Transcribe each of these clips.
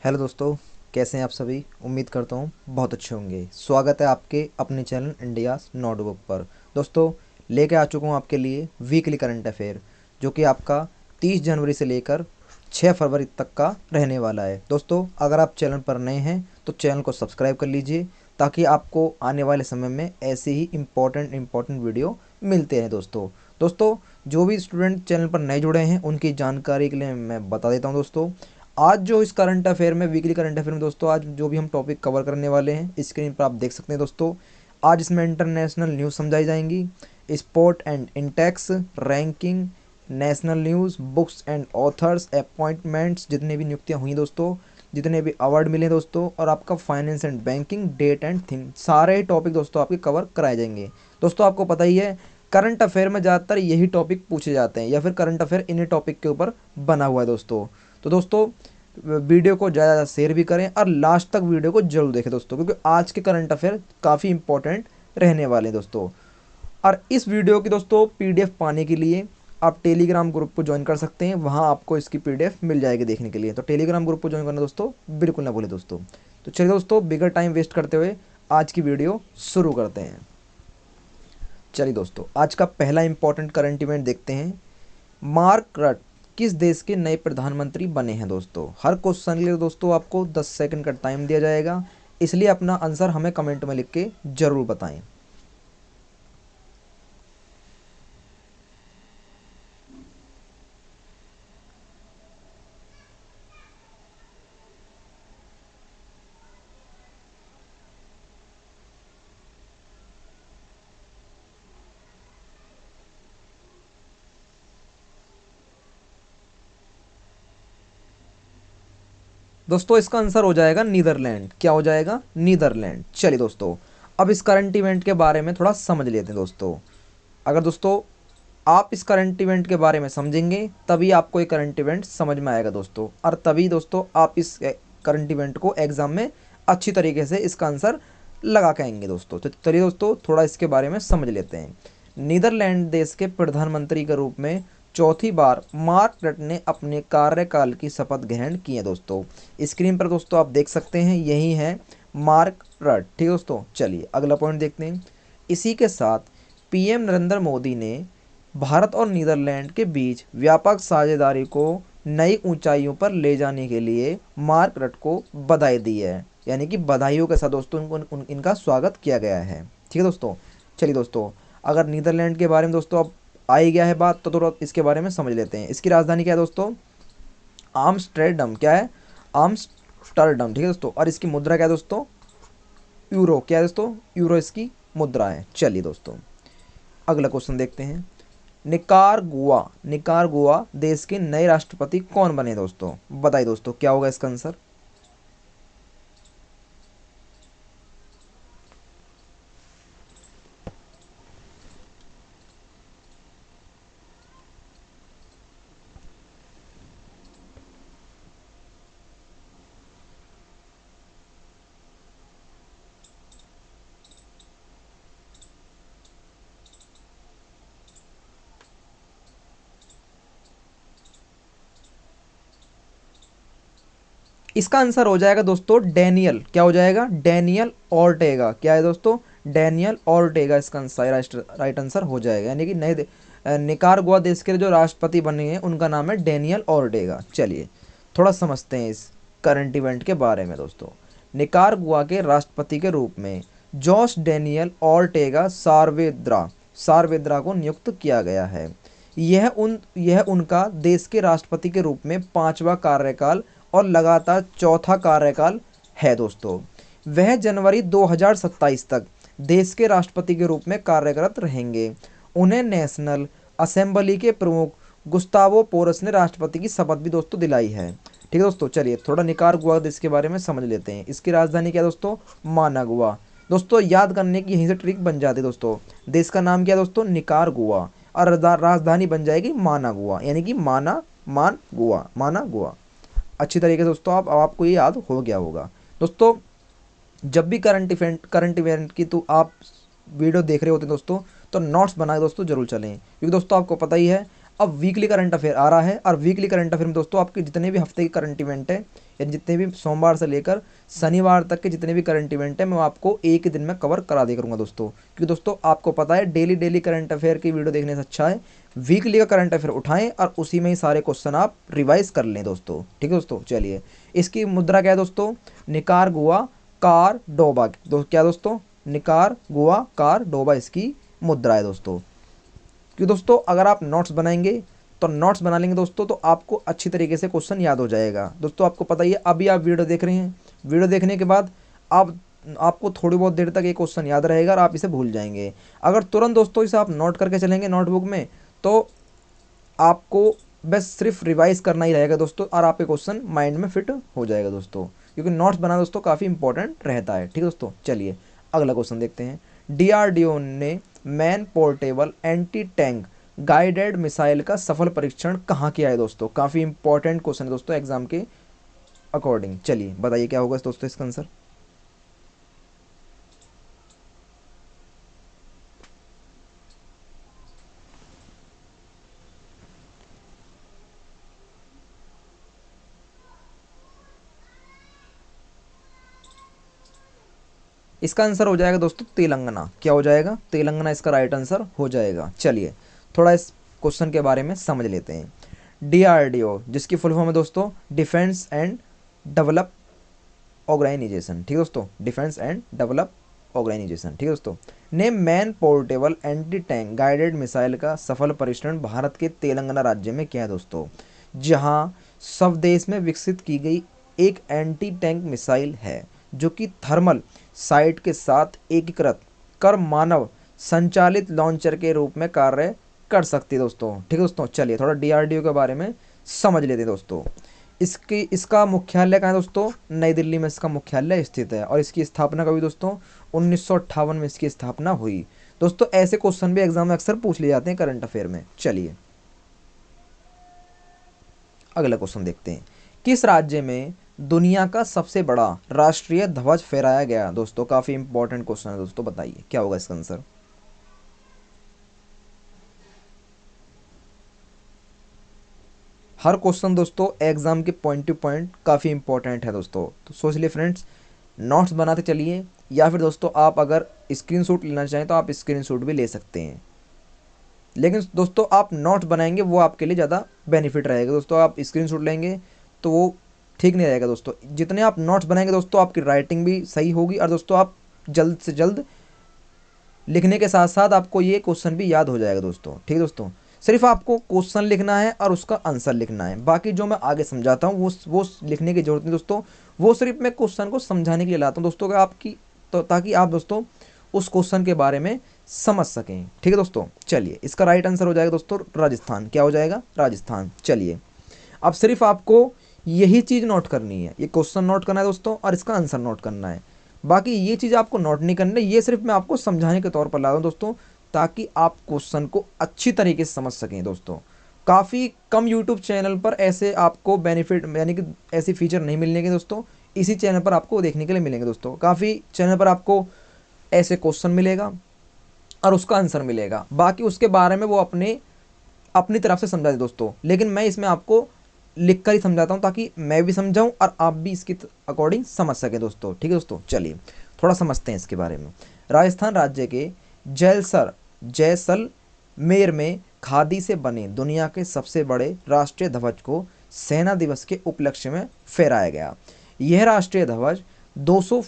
Hello दोस्तों, कैसे हैं आप सभी। उम्मीद करता हूँ बहुत अच्छे होंगे। स्वागत है आपके अपने चैनल इंडियाज़ नोटबुक पर। दोस्तों, लेके आ चुका हूँ आपके लिए वीकली करंट अफेयर, जो कि आपका 30 जनवरी से लेकर 6 फरवरी तक का रहने वाला है। दोस्तों, अगर आप चैनल पर नए हैं तो चैनल को सब्सक्राइब कर लीजिए, ताकि आपको आने वाले समय में ऐसे ही इम्पोर्टेंट वीडियो मिलते हैं। दोस्तों, जो भी स्टूडेंट चैनल पर नए जुड़े हैं उनकी जानकारी के लिए मैं बता देता हूँ। दोस्तों, आज जो इस करंट अफेयर में, वीकली करंट अफेयर में दोस्तों, आज जो भी हम टॉपिक कवर करने वाले हैं स्क्रीन पर आप देख सकते हैं। दोस्तों, आज इसमें इंटरनेशनल न्यूज़ समझाई जाएंगी, sport and Intex, ranking, national news, books and authors, appointments, जितनी भी नियुक्तियां हुई दोस्तों, जितने भी अवार्ड मिले दोस्तों, और आपका finance and banking, date and theme, सारे टॉपिक दोस्तों आपके कवर कराए जाएंगे। दोस्तों, आपको पता ही है करंट अफेयर में ज़्यादातर यही टॉपिक पूछे जाते हैं, या फिर करंट अफेयर इन्हीं टॉपिक के ऊपर बना हुआ है दोस्तों। तो दोस्तों, वीडियो को ज़्यादा शेयर भी करें और लास्ट तक वीडियो को जरूर देखें दोस्तों, क्योंकि आज के करंट अफेयर काफ़ी इंपॉर्टेंट रहने वाले हैं दोस्तों। और इस वीडियो की दोस्तों पीडीएफ पाने के लिए आप टेलीग्राम ग्रुप को ज्वाइन कर सकते हैं। वहाँ आपको इसकी पीडीएफ मिल जाएगी देखने के लिए। तो टेलीग्राम ग्रुप को ज्वाइन करना दोस्तों बिल्कुल ना भूलें दोस्तों। तो चलिए दोस्तों, बिगर टाइम वेस्ट करते हुए आज की वीडियो शुरू करते हैं। चलिए दोस्तों, आज का पहला इंपॉर्टेंट करंट इवेंट देखते हैं। मार्क रट किस देश के नए प्रधानमंत्री बने हैं दोस्तों। हर क्वेश्चन के लिए दोस्तों आपको 10 सेकंड का टाइम दिया जाएगा, इसलिए अपना आंसर हमें कमेंट में लिख के जरूर बताएं। दोस्तों, इसका आंसर हो जाएगा नीदरलैंड। क्या हो जाएगा? नीदरलैंड। चलिए दोस्तों, अब इस करंट इवेंट के बारे में थोड़ा समझ लेते हैं दोस्तों। अगर दोस्तों आप इस करंट इवेंट के बारे में समझेंगे तभी आपको ये करंट इवेंट समझ में आएगा दोस्तों, और तभी दोस्तों आप इस करंट इवेंट को एग्जाम में अच्छी तरीके से इसका आंसर लगा के आएंगे दोस्तों। तो चलिए दोस्तों, थोड़ा इसके बारे में समझ लेते हैं। नीदरलैंड देश के प्रधानमंत्री के रूप में चौथी बार मार्क रट ने अपने कार्यकाल की शपथ ग्रहण की है दोस्तों। स्क्रीन पर दोस्तों आप देख सकते हैं, यही है मार्क रट। ठीक है दोस्तों, चलिए अगला पॉइंट देखते हैं। इसी के साथ पीएम नरेंद्र मोदी ने भारत और नीदरलैंड के बीच व्यापक साझेदारी को नई ऊंचाइयों पर ले जाने के लिए मार्क रट को बधाई दी है। यानी कि बधाइयों के साथ दोस्तों इनका स्वागत किया गया है। ठीक है दोस्तों, चलिए दोस्तों, अगर नीदरलैंड के बारे में दोस्तों अब आ ही गया है बात, तो थोड़ा इसके बारे में समझ लेते हैं। इसकी राजधानी क्या है दोस्तों? आम्स्टरडम। क्या है? आम्स्टरडम। ठीक है दोस्तों, और इसकी मुद्रा क्या है दोस्तों? यूरो। क्या है दोस्तों? यूरो इसकी मुद्रा है। चलिए दोस्तों, अगला क्वेश्चन देखते हैं। निकारगुआ निकारगुआ देश के नए राष्ट्रपति कौन बने दोस्तों? बताइए दोस्तों, क्या होगा इसका आंसर? इसका आंसर हो जाएगा दोस्तों डैनियल। क्या हो जाएगा? Daniel Ortega. क्या है दोस्तों? डैनियल ऑर्टेगा इसका आंसर, राइट आंसर हो जाएगा। यानी कि नए निकारगुआ देश के जो राष्ट्रपति बने हैं उनका नाम है डैनियल ऑर्टेगा। चलिए थोड़ा समझते हैं इस करंट इवेंट के बारे में दोस्तों। निकारगुआ के राष्ट्रपति के रूप में जॉस डैनियल ऑर्टेगा सारवेद्रा को नियुक्त किया गया है। यह उनका देश के राष्ट्रपति के रूप में 5वां कार्यकाल और लगातार चौथा कार्यकाल है दोस्तों। वह जनवरी 2027 तक देश के राष्ट्रपति के रूप में कार्यरत रहेंगे। उन्हें नेशनल असेंबली के प्रमुख गुस्तावो पोरस ने राष्ट्रपति की शपथ भी दोस्तों दिलाई है। ठीक है दोस्तों, चलिए थोड़ा निकारगुआ देश के बारे में समझ लेते हैं। इसकी राजधानी क्या है दोस्तों? मानागुआ। दोस्तों, याद करने की यहीं से ट्रिक बन जाती है दोस्तों। देश का नाम क्या है दोस्तों? निकारगुआ, और राजधानी बन जाएगी मानागुआ। यानी कि माना गुआ। अच्छी तरीके से दोस्तों आपको ये याद हो गया होगा। दोस्तों, जब भी करंट इवेंट की तो आप वीडियो देख रहे होते हैं दोस्तों, तो नोट्स बना के दोस्तों जरूर चलें, क्योंकि दोस्तों आपको पता ही है अब वीकली करंट अफेयर आ रहा है, और वीकली करंट अफेयर में दोस्तों आपके जितने भी हफ्ते के करंट इवेंट है, यानी जितने भी सोमवार से लेकर शनिवार तक के जितने भी करंट इवेंट है, मैं आपको एक ही दिन में कवर करा दिया करूँगा दोस्तों। क्योंकि दोस्तों आपको पता है डेली करंट अफेयर की वीडियो देखने से अच्छा है वीकली का करंट अफेयर उठाएं और उसी में ही सारे क्वेश्चन आप रिवाइज कर लें दोस्तों। ठीक है दोस्तों, चलिए इसकी मुद्रा क्या है दोस्तों, निकारागुआ कार्डोबा। क्या दोस्तों, निकारागुआ कार्डोबा इसकी मुद्रा है दोस्तों। क्योंकि दोस्तों अगर आप नोट्स बनाएंगे तो नोट्स बना लेंगे दोस्तों, तो आपको अच्छी तरीके से क्वेश्चन याद हो जाएगा दोस्तों। आपको पता ही है, अभी आप वीडियो देख रहे हैं, वीडियो देखने के बाद आपको थोड़ी बहुत देर तक ये क्वेश्चन याद रहेगा और आप इसे भूल जाएंगे। अगर तुरंत दोस्तों इसे आप नोट करके चलेंगे नोटबुक में, तो आपको बस सिर्फ रिवाइज करना ही रहेगा दोस्तों, और आपके क्वेश्चन माइंड में फिट हो जाएगा दोस्तों। क्योंकि नोट्स बनाना दोस्तों काफ़ी इंपॉर्टेंट रहता है। ठीक है दोस्तों, चलिए अगला क्वेश्चन देखते हैं। डीआरडीओ ने man portable anti tank guided missile का सफल परीक्षण कहाँ किया है दोस्तों। काफ़ी इंपॉर्टेंट क्वेश्चन है दोस्तों एग्जाम के अकॉर्डिंग। चलिए बताइए क्या होगा दोस्तों इसका आंसर। इसका आंसर हो जाएगा दोस्तों तेलंगाना। क्या हो जाएगा, तेलंगाना इसका राइट आंसर हो जाएगा। चलिए थोड़ा इस क्वेश्चन के बारे में समझ लेते हैं। डीआरडीओ जिसकी फुल फॉर्म है दोस्तों डिफेंस एंड डेवलप ऑर्गेनाइजेशन। ठीक है दोस्तों, डिफेंस एंड डेवलप ऑर्गेनाइजेशन। ठीक है दोस्तों, ने man portable anti tank guided missile का सफल परीक्षण भारत के तेलंगाना राज्य में किया है दोस्तों, जहां स्वदेश में विकसित की गई एक एंटी टैंक मिसाइल है जो कि थर्मल साइट के साथ एकीकृत कर मानव संचालित लॉन्चर के रूप में कार्य कर सकती है दोस्तों। ठीक है दोस्तों, चलिए थोड़ा डीआरडीओ के बारे में समझ लेते हैं दोस्तों। इसका मुख्यालय कहाँ है दोस्तों, नई दिल्ली में इसका मुख्यालय स्थित है, और इसकी स्थापना कभी दोस्तों 1958 में इसकी स्थापना हुई। दोस्तों ऐसे क्वेश्चन भी एग्जाम में अक्सर पूछ लिए जाते हैं करंट अफेयर में। चलिए अगला क्वेश्चन देखते हैं। किस राज्य में दुनिया का सबसे बड़ा राष्ट्रीय ध्वज फहराया गया दोस्तों। काफी इंपॉर्टेंट क्वेश्चन है दोस्तों, बताइए क्या होगा इसका आंसर। हर क्वेश्चन दोस्तों एग्जाम के पॉइंट टू पॉइंट काफ़ी इंपॉर्टेंट है दोस्तों, तो सोच लिए फ्रेंड्स नोट्स बनाते चलिए, या फिर दोस्तों आप अगर स्क्रीनशॉट लेना चाहें तो आप स्क्रीनशॉट भी ले सकते हैं। लेकिन दोस्तों आप नोट्स बनाएंगे वो आपके लिए ज़्यादा बेनिफिट रहेगा दोस्तों। आप स्क्रीनशॉट लेंगे तो वो ठीक नहीं रहेगा दोस्तों। जितने आप नोट्स बनाएंगे दोस्तों आपकी राइटिंग भी सही होगी, और दोस्तों आप जल्द से जल्द लिखने के साथ साथ आपको ये क्वेश्चन भी याद हो जाएगा दोस्तों। ठीक है दोस्तों, सिर्फ आपको क्वेश्चन लिखना है और उसका आंसर लिखना है, बाकी जो मैं आगे समझाता हूँ वो लिखने की जरूरत नहीं दोस्तों। वो सिर्फ मैं क्वेश्चन को समझाने के लिए लाता हूँ दोस्तों, आपकी तो ताकि आप दोस्तों उस क्वेश्चन के बारे में समझ सकें। ठीक है दोस्तों, चलिए इसका राइट आंसर हो जाएगा दोस्तों राजस्थान। क्या हो जाएगा, राजस्थान। चलिए अब सिर्फ आपको यही चीज़ नोट करनी है, ये क्वेश्चन नोट करना है दोस्तों और इसका आंसर नोट करना है। बाकी ये चीज़ आपको नोट नहीं करनी, ये सिर्फ मैं आपको समझाने के तौर पर ला रहा हूँ दोस्तों, ताकि आप क्वेश्चन को अच्छी तरीके से समझ सकें दोस्तों। काफ़ी कम यूट्यूब चैनल पर ऐसे आपको बेनिफिट यानी कि ऐसी फीचर नहीं मिलने के दोस्तों, इसी चैनल पर आपको देखने के लिए मिलेंगे दोस्तों। काफ़ी चैनल पर आपको ऐसे क्वेश्चन मिलेगा और उसका आंसर मिलेगा, बाकी उसके बारे में वो अपनी तरफ से समझा दे दोस्तों। लेकिन मैं इसमें आपको लिख कर ही समझाता हूँ ताकि मैं भी समझाऊँ और आप भी इसके अकॉर्डिंग समझ सकें दोस्तों। ठीक है दोस्तों, चलिए थोड़ा समझते हैं इसके बारे में। राजस्थान राज्य के जैसलमेर में खादी से बने दुनिया के सबसे बड़े राष्ट्रीय ध्वज को सेना दिवस के उपलक्ष्य में फहराया गया। यह राष्ट्रीय ध्वज 225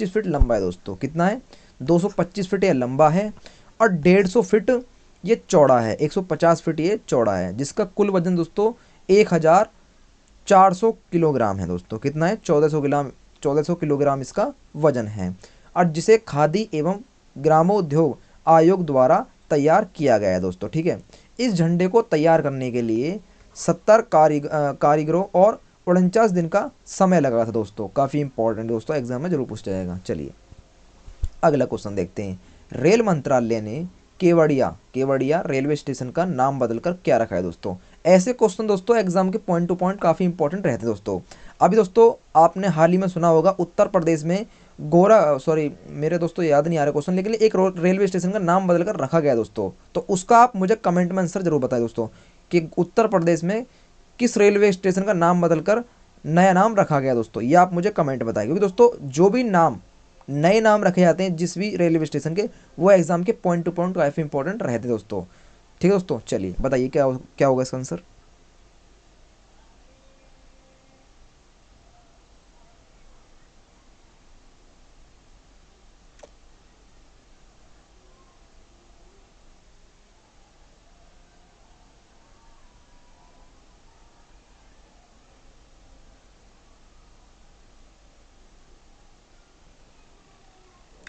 फीट लंबा है दोस्तों। कितना है, 225 फीट यह लंबा है, और 150 फीट ये चौड़ा है, 150 फीट ये चौड़ा है, जिसका कुल वजन दोस्तों 1400 किलोग्राम है दोस्तों। कितना है, 1400 किलोग्राम इसका वजन है, और जिसे खादी एवं ग्रामोद्योग आयोग द्वारा तैयार किया गया है दोस्तों। ठीक है, इस झंडे को तैयार करने के लिए 70 कारीगरों और 49 दिन का समय लगा था दोस्तों। काफ़ी इंपॉर्टेंट दोस्तों, एग्जाम में जरूर पूछा जाएगा। चलिए अगला क्वेश्चन देखते हैं। रेल मंत्रालय ने केवड़िया रेलवे स्टेशन का नाम बदलकर क्या रखा है दोस्तों। ऐसे क्वेश्चन दोस्तों एग्जाम के पॉइंट टू पॉइंट काफ़ी इंपॉर्टेंट रहते हैं दोस्तों। अभी दोस्तों आपने हाल ही में सुना होगा उत्तर प्रदेश में गोरा सॉरी मेरे दोस्तों याद नहीं आ रहा क्वेश्चन, लेकिन एक रेलवे स्टेशन का नाम बदलकर रखा गया दोस्तों, तो उसका आप मुझे कमेंट में आंसर जरूर बताएं दोस्तों कि उत्तर प्रदेश में किस रेलवे स्टेशन का नाम बदलकर नया नाम रखा गया दोस्तों, ये आप मुझे कमेंट बताएं, क्योंकि दोस्तों जो भी नाम नए नाम रखे जाते हैं जिस भी रेलवे स्टेशन के, वो एग्जाम के पॉइंट टू पॉइंट काफ़ी इंपॉर्टेंट रहते हैं दोस्तों। ठीक है दोस्तों, चलिए बताइए क्या होगा इसका आंसर।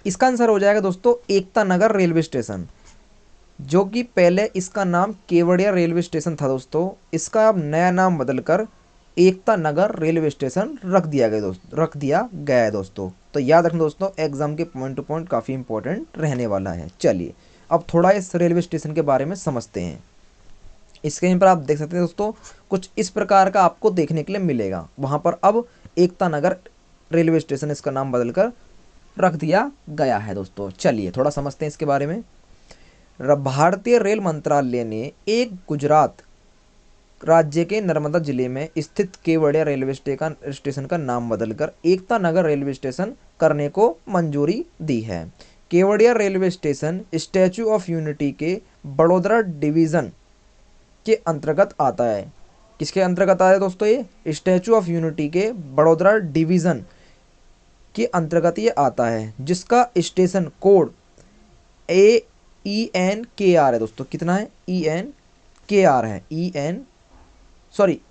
इसका आंसर हो जाएगा दोस्तों एकता नगर रेलवे स्टेशन, जो कि पहले इसका नाम केवड़िया रेलवे स्टेशन था दोस्तों, इसका अब नया नाम बदलकर एकता नगर रेलवे स्टेशन रख दिया गया है दोस्तों। तो याद रखना दोस्तों, एग्जाम के पॉइंट टू पॉइंट काफ़ी इंपॉर्टेंट रहने वाला है। चलिए अब थोड़ा इस रेलवे स्टेशन के बारे में समझते हैं। स्क्रीन पर आप देख सकते हैं दोस्तों, कुछ इस प्रकार का आपको देखने के लिए मिलेगा। वहाँ पर अब एकता नगर रेलवे स्टेशन इसका नाम बदलकर रख दिया गया है दोस्तों। चलिए थोड़ा समझते हैं इसके बारे में। भारतीय रेल मंत्रालय ने एक गुजरात राज्य के नर्मदा जिले में स्थित केवड़िया रेलवे स्टेशन का नाम बदलकर एकता नगर रेलवे स्टेशन करने को मंजूरी दी है। Kevadia railway station statue of unity के बड़ोदरा डिवीज़न के अंतर्गत आता है। किसके अंतर्गत आता है दोस्तों? ये स्टैचू ऑफ यूनिटी के बड़ोदरा डिवीज़न के अंतर्गत ये आता है, जिसका स्टेशन कोड ENKR है दोस्तों। कितना है? ENKR है।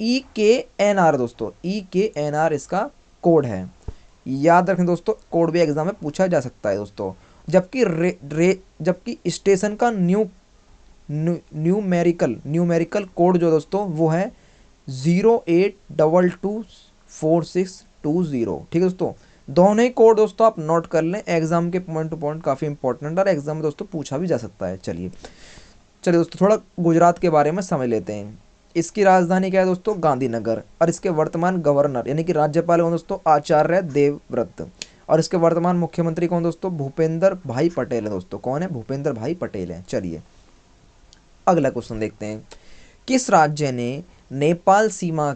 EKNR दोस्तों, EKNR इसका कोड है। याद रखें दोस्तों, कोड भी एग्जाम में पूछा जा सकता है दोस्तों। जबकि स्टेशन का न्यूमेरिकल कोड जो दोस्तों वो है 08224620। ठीक है दोस्तों, दोनों ही कोड दोस्तों आप नोट कर लें, एग्जाम के पॉइंट टू पॉइंट काफ़ी इंपॉर्टेंट और एग्जाम में दोस्तों पूछा भी जा सकता है। चलिए चलिए दोस्तों, थोड़ा गुजरात के बारे में समझ लेते हैं। इसकी राजधानी क्या है दोस्तों? गांधीनगर। और इसके वर्तमान गवर्नर यानी कि राज्यपाल कौन दोस्तों? आचार्य देवव्रत। और इसके वर्तमान मुख्यमंत्री कौन दोस्तों? भूपेंद्र भाई पटेल है दोस्तों। कौन है? भूपेंद्र भाई पटेल है। चलिए अगला क्वेश्चन देखते हैं। किस राज्य ने नेपाल सीमा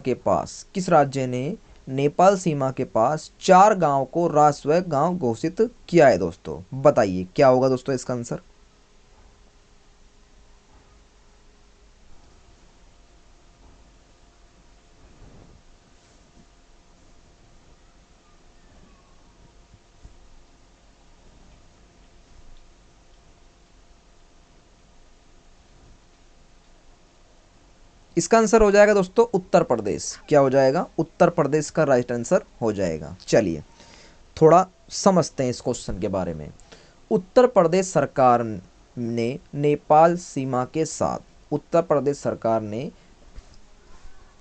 के पास 4 गांव को राष्ट्रीय गांव घोषित किया है दोस्तों? बताइए क्या होगा दोस्तों इसका आंसर। इसका आंसर हो जाएगा दोस्तों उत्तर प्रदेश। क्या हो जाएगा? उत्तर प्रदेश का राइट आंसर हो जाएगा। चलिए थोड़ा समझते हैं इस क्वेश्चन के बारे में। उत्तर प्रदेश सरकार ने नेपाल सीमा के साथ उत्तर प्रदेश सरकार ने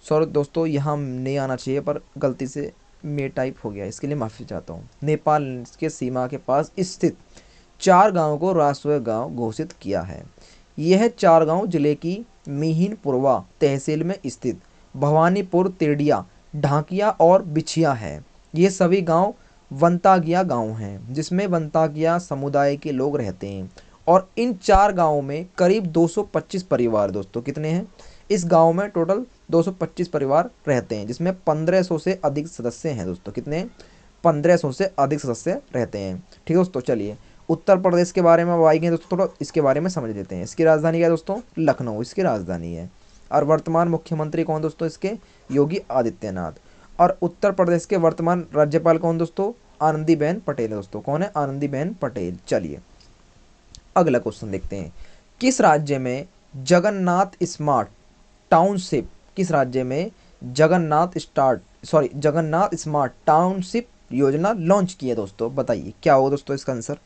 सॉरी दोस्तों, यहाँ नहीं आना चाहिए पर गलती से मे टाइप हो गया, इसके लिए माफ़ी चाहता हूँ। नेपाल के सीमा के पास स्थित 4 गांवों को राष्ट्रीय गांव घोषित किया है। यह 4 गांव जिले की मिहिनपुरवा तहसील में स्थित भवानीपुर, तिरडिया, ढाकिया और बिछिया है। ये सभी गांव वंतागिया गांव हैं, जिसमें वंतागिया समुदाय के लोग रहते हैं। और इन 4 गांवों में करीब 225 परिवार दोस्तों कितने हैं? इस गांव में टोटल 225 परिवार रहते हैं, जिसमें 1500 से अधिक सदस्य हैं दोस्तों। कितने? 1500 से अधिक सदस्य रहते हैं। ठीक है दोस्तों, चलिए उत्तर प्रदेश के बारे में अब आएंगे दोस्तों, थोड़ा इसके बारे में समझ लेते हैं। इसकी राजधानी क्या है दोस्तों? लखनऊ इसकी राजधानी है। और वर्तमान मुख्यमंत्री कौन दोस्तों इसके? योगी आदित्यनाथ। और उत्तर प्रदेश के वर्तमान राज्यपाल कौन दोस्तों? आनंदीबेन पटेल है दोस्तों। कौन है? आनंदीबेन पटेल। चलिए अगला क्वेश्चन देखते हैं। किस राज्य में जगन्नाथ स्मार्ट टाउनशिप किस राज्य में जगन्नाथ स्मार्ट टाउनशिप योजना लॉन्च की है दोस्तों? बताइए क्या होगा दोस्तों इसका आंसर।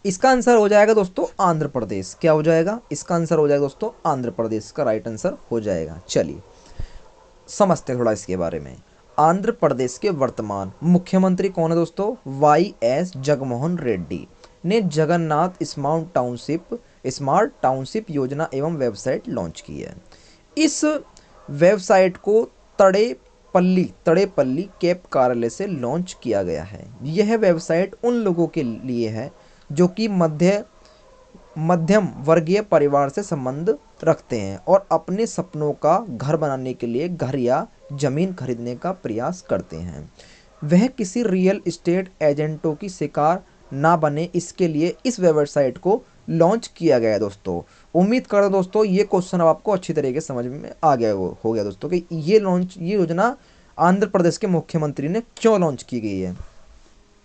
इसका आंसर हो जाएगा दोस्तों आंध्र प्रदेश। क्या हो जाएगा? इसका आंसर हो जाएगा दोस्तों आंध्र प्रदेश का राइट आंसर हो जाएगा। चलिए समझते हैं थोड़ा इसके बारे में। आंध्र प्रदेश के वर्तमान मुख्यमंत्री कौन है दोस्तों? वाई एस जगनमोहन रेड्डी ने जगन्नाथ स्मार्ट टाउनशिप योजना एवं वेबसाइट लॉन्च की है। इस वेबसाइट को तड़ेपल्ली कैप कार्यालय से लॉन्च किया गया है। यह वेबसाइट उन लोगों के लिए है जो कि मध्यम वर्गीय परिवार से संबंध रखते हैं और अपने सपनों का घर बनाने के लिए घर या जमीन खरीदने का प्रयास करते हैं। वह किसी रियल एस्टेट एजेंटों की शिकार ना बने, इसके लिए इस वेबसाइट को लॉन्च किया गया है दोस्तों। उम्मीद करो दोस्तों ये क्वेश्चन अब आपको अच्छी तरीके से समझ में आ गया हो गया दोस्तों कि ये योजना आंध्र प्रदेश के मुख्यमंत्री ने क्यों लॉन्च की गई है।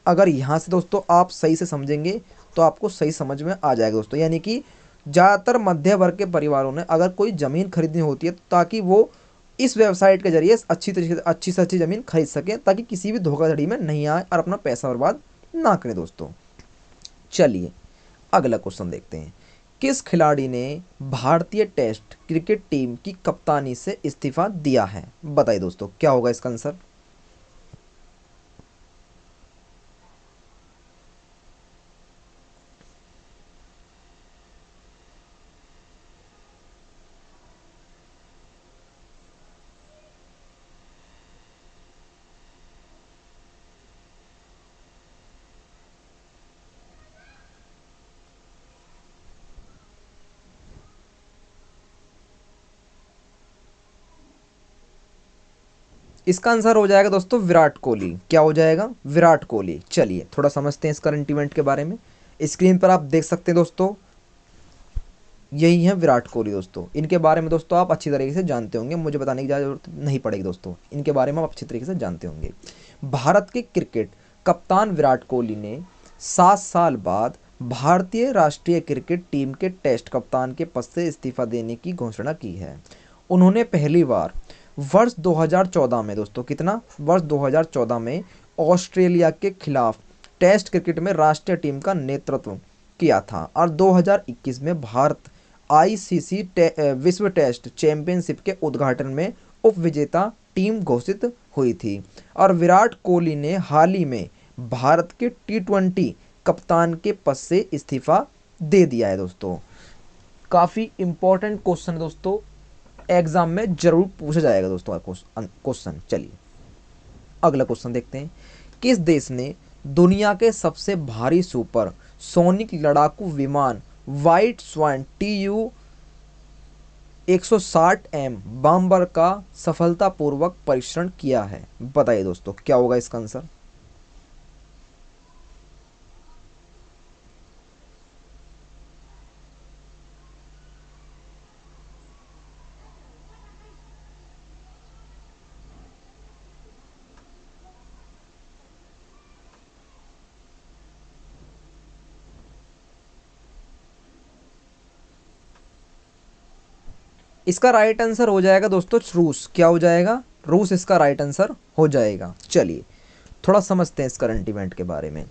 अगर यहाँ से दोस्तों आप सही से समझेंगे तो आपको सही समझ में आ जाएगा दोस्तों। यानी कि ज़्यादातर मध्य वर्ग के परिवारों ने अगर कोई ज़मीन खरीदनी होती है ताकि वो इस वेबसाइट के जरिए अच्छी तरीके से अच्छी से अच्छी ज़मीन खरीद सकें, ताकि किसी भी धोखाधड़ी में नहीं आए और अपना पैसा बर्बाद ना करें दोस्तों। चलिए अगला क्वेश्चन देखते हैं। किस खिलाड़ी ने भारतीय टेस्ट क्रिकेट टीम की कप्तानी से इस्तीफा दिया है? बताइए दोस्तों क्या होगा इसका आंसर। इसका आंसर हो जाएगा दोस्तों विराट कोहली। क्या हो जाएगा? विराट कोहली। चलिए थोड़ा समझते हैं इस करंट इवेंट के बारे में। स्क्रीन पर आप देख सकते हैं दोस्तों, यही है विराट कोहली दोस्तों। इनके बारे में दोस्तों आप अच्छी तरीके से जानते होंगे, मुझे बताने की जरूरत नहीं पड़ेगी दोस्तों, इनके बारे में आप अच्छी तरीके से जानते होंगे। भारत के क्रिकेट कप्तान विराट कोहली ने 7 साल बाद भारतीय राष्ट्रीय क्रिकेट टीम के टेस्ट कप्तान के पद से इस्तीफा देने की घोषणा की है। उन्होंने पहली बार वर्ष 2014 में दोस्तों, कितना? वर्ष 2014 में ऑस्ट्रेलिया के खिलाफ टेस्ट क्रिकेट में राष्ट्रीय टीम का नेतृत्व किया था और 2021 में भारत आईसीसी विश्व टेस्ट चैंपियनशिप के उद्घाटन में उप विजेता टीम घोषित हुई थी। और विराट कोहली ने हाल ही में भारत के T20 कप्तान के पद से इस्तीफा दे दिया है दोस्तों। काफ़ी इंपॉर्टेंट क्वेश्चन दोस्तों, एग्जाम में जरूर पूछा जाएगा दोस्तों क्वेश्चन। चलिए अगला क्वेश्चन देखते हैं। किस देश ने दुनिया के सबसे भारी सुपर सोनिक लड़ाकू विमान व्हाइट स्वान TU-160M बॉम्बर का सफलतापूर्वक परीक्षण किया है? बताइए दोस्तों क्या होगा इसका आंसर। इसका राइट आंसर हो जाएगा दोस्तों रूस। क्या हो जाएगा? रूस इसका राइट आंसर हो जाएगा। चलिए थोड़ा समझते हैं इस करंट इवेंट के बारे में।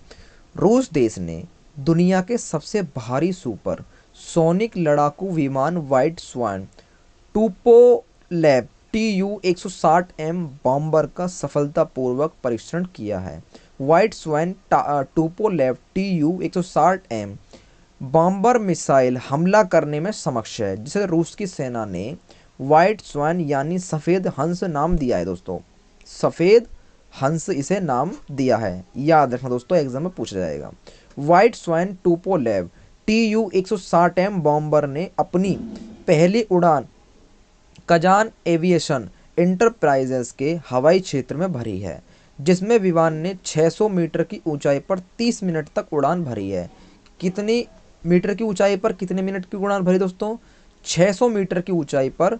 रूस देश ने दुनिया के सबसे भारी सुपर सोनिक लड़ाकू विमान व्हाइट स्वान टूपोलेव TU-160M बॉम्बर का सफलतापूर्वक परीक्षण किया है। व्हाइट स्वान टूपोलेव TU-160M बॉम्बर मिसाइल हमला करने में सक्षम है, जिसे रूस की सेना ने व्हाइट स्वान यानी सफ़ेद हंस नाम दिया है दोस्तों। सफ़ेद हंस इसे नाम दिया है, याद रखना दोस्तों, एग्जाम में पूछा जाएगा। व्हाइट स्वान टूपोलेव TU-160M बॉम्बर ने अपनी पहली उड़ान कजान एविएशन इंटरप्राइजेस के हवाई क्षेत्र में भरी है, जिसमें विमान ने 600 मीटर की ऊंचाई पर 30 मिनट तक उड़ान भरी है। कितनी मीटर की ऊंचाई पर कितने मिनट की उड़ान भरी दोस्तों? 600 मीटर की ऊंचाई पर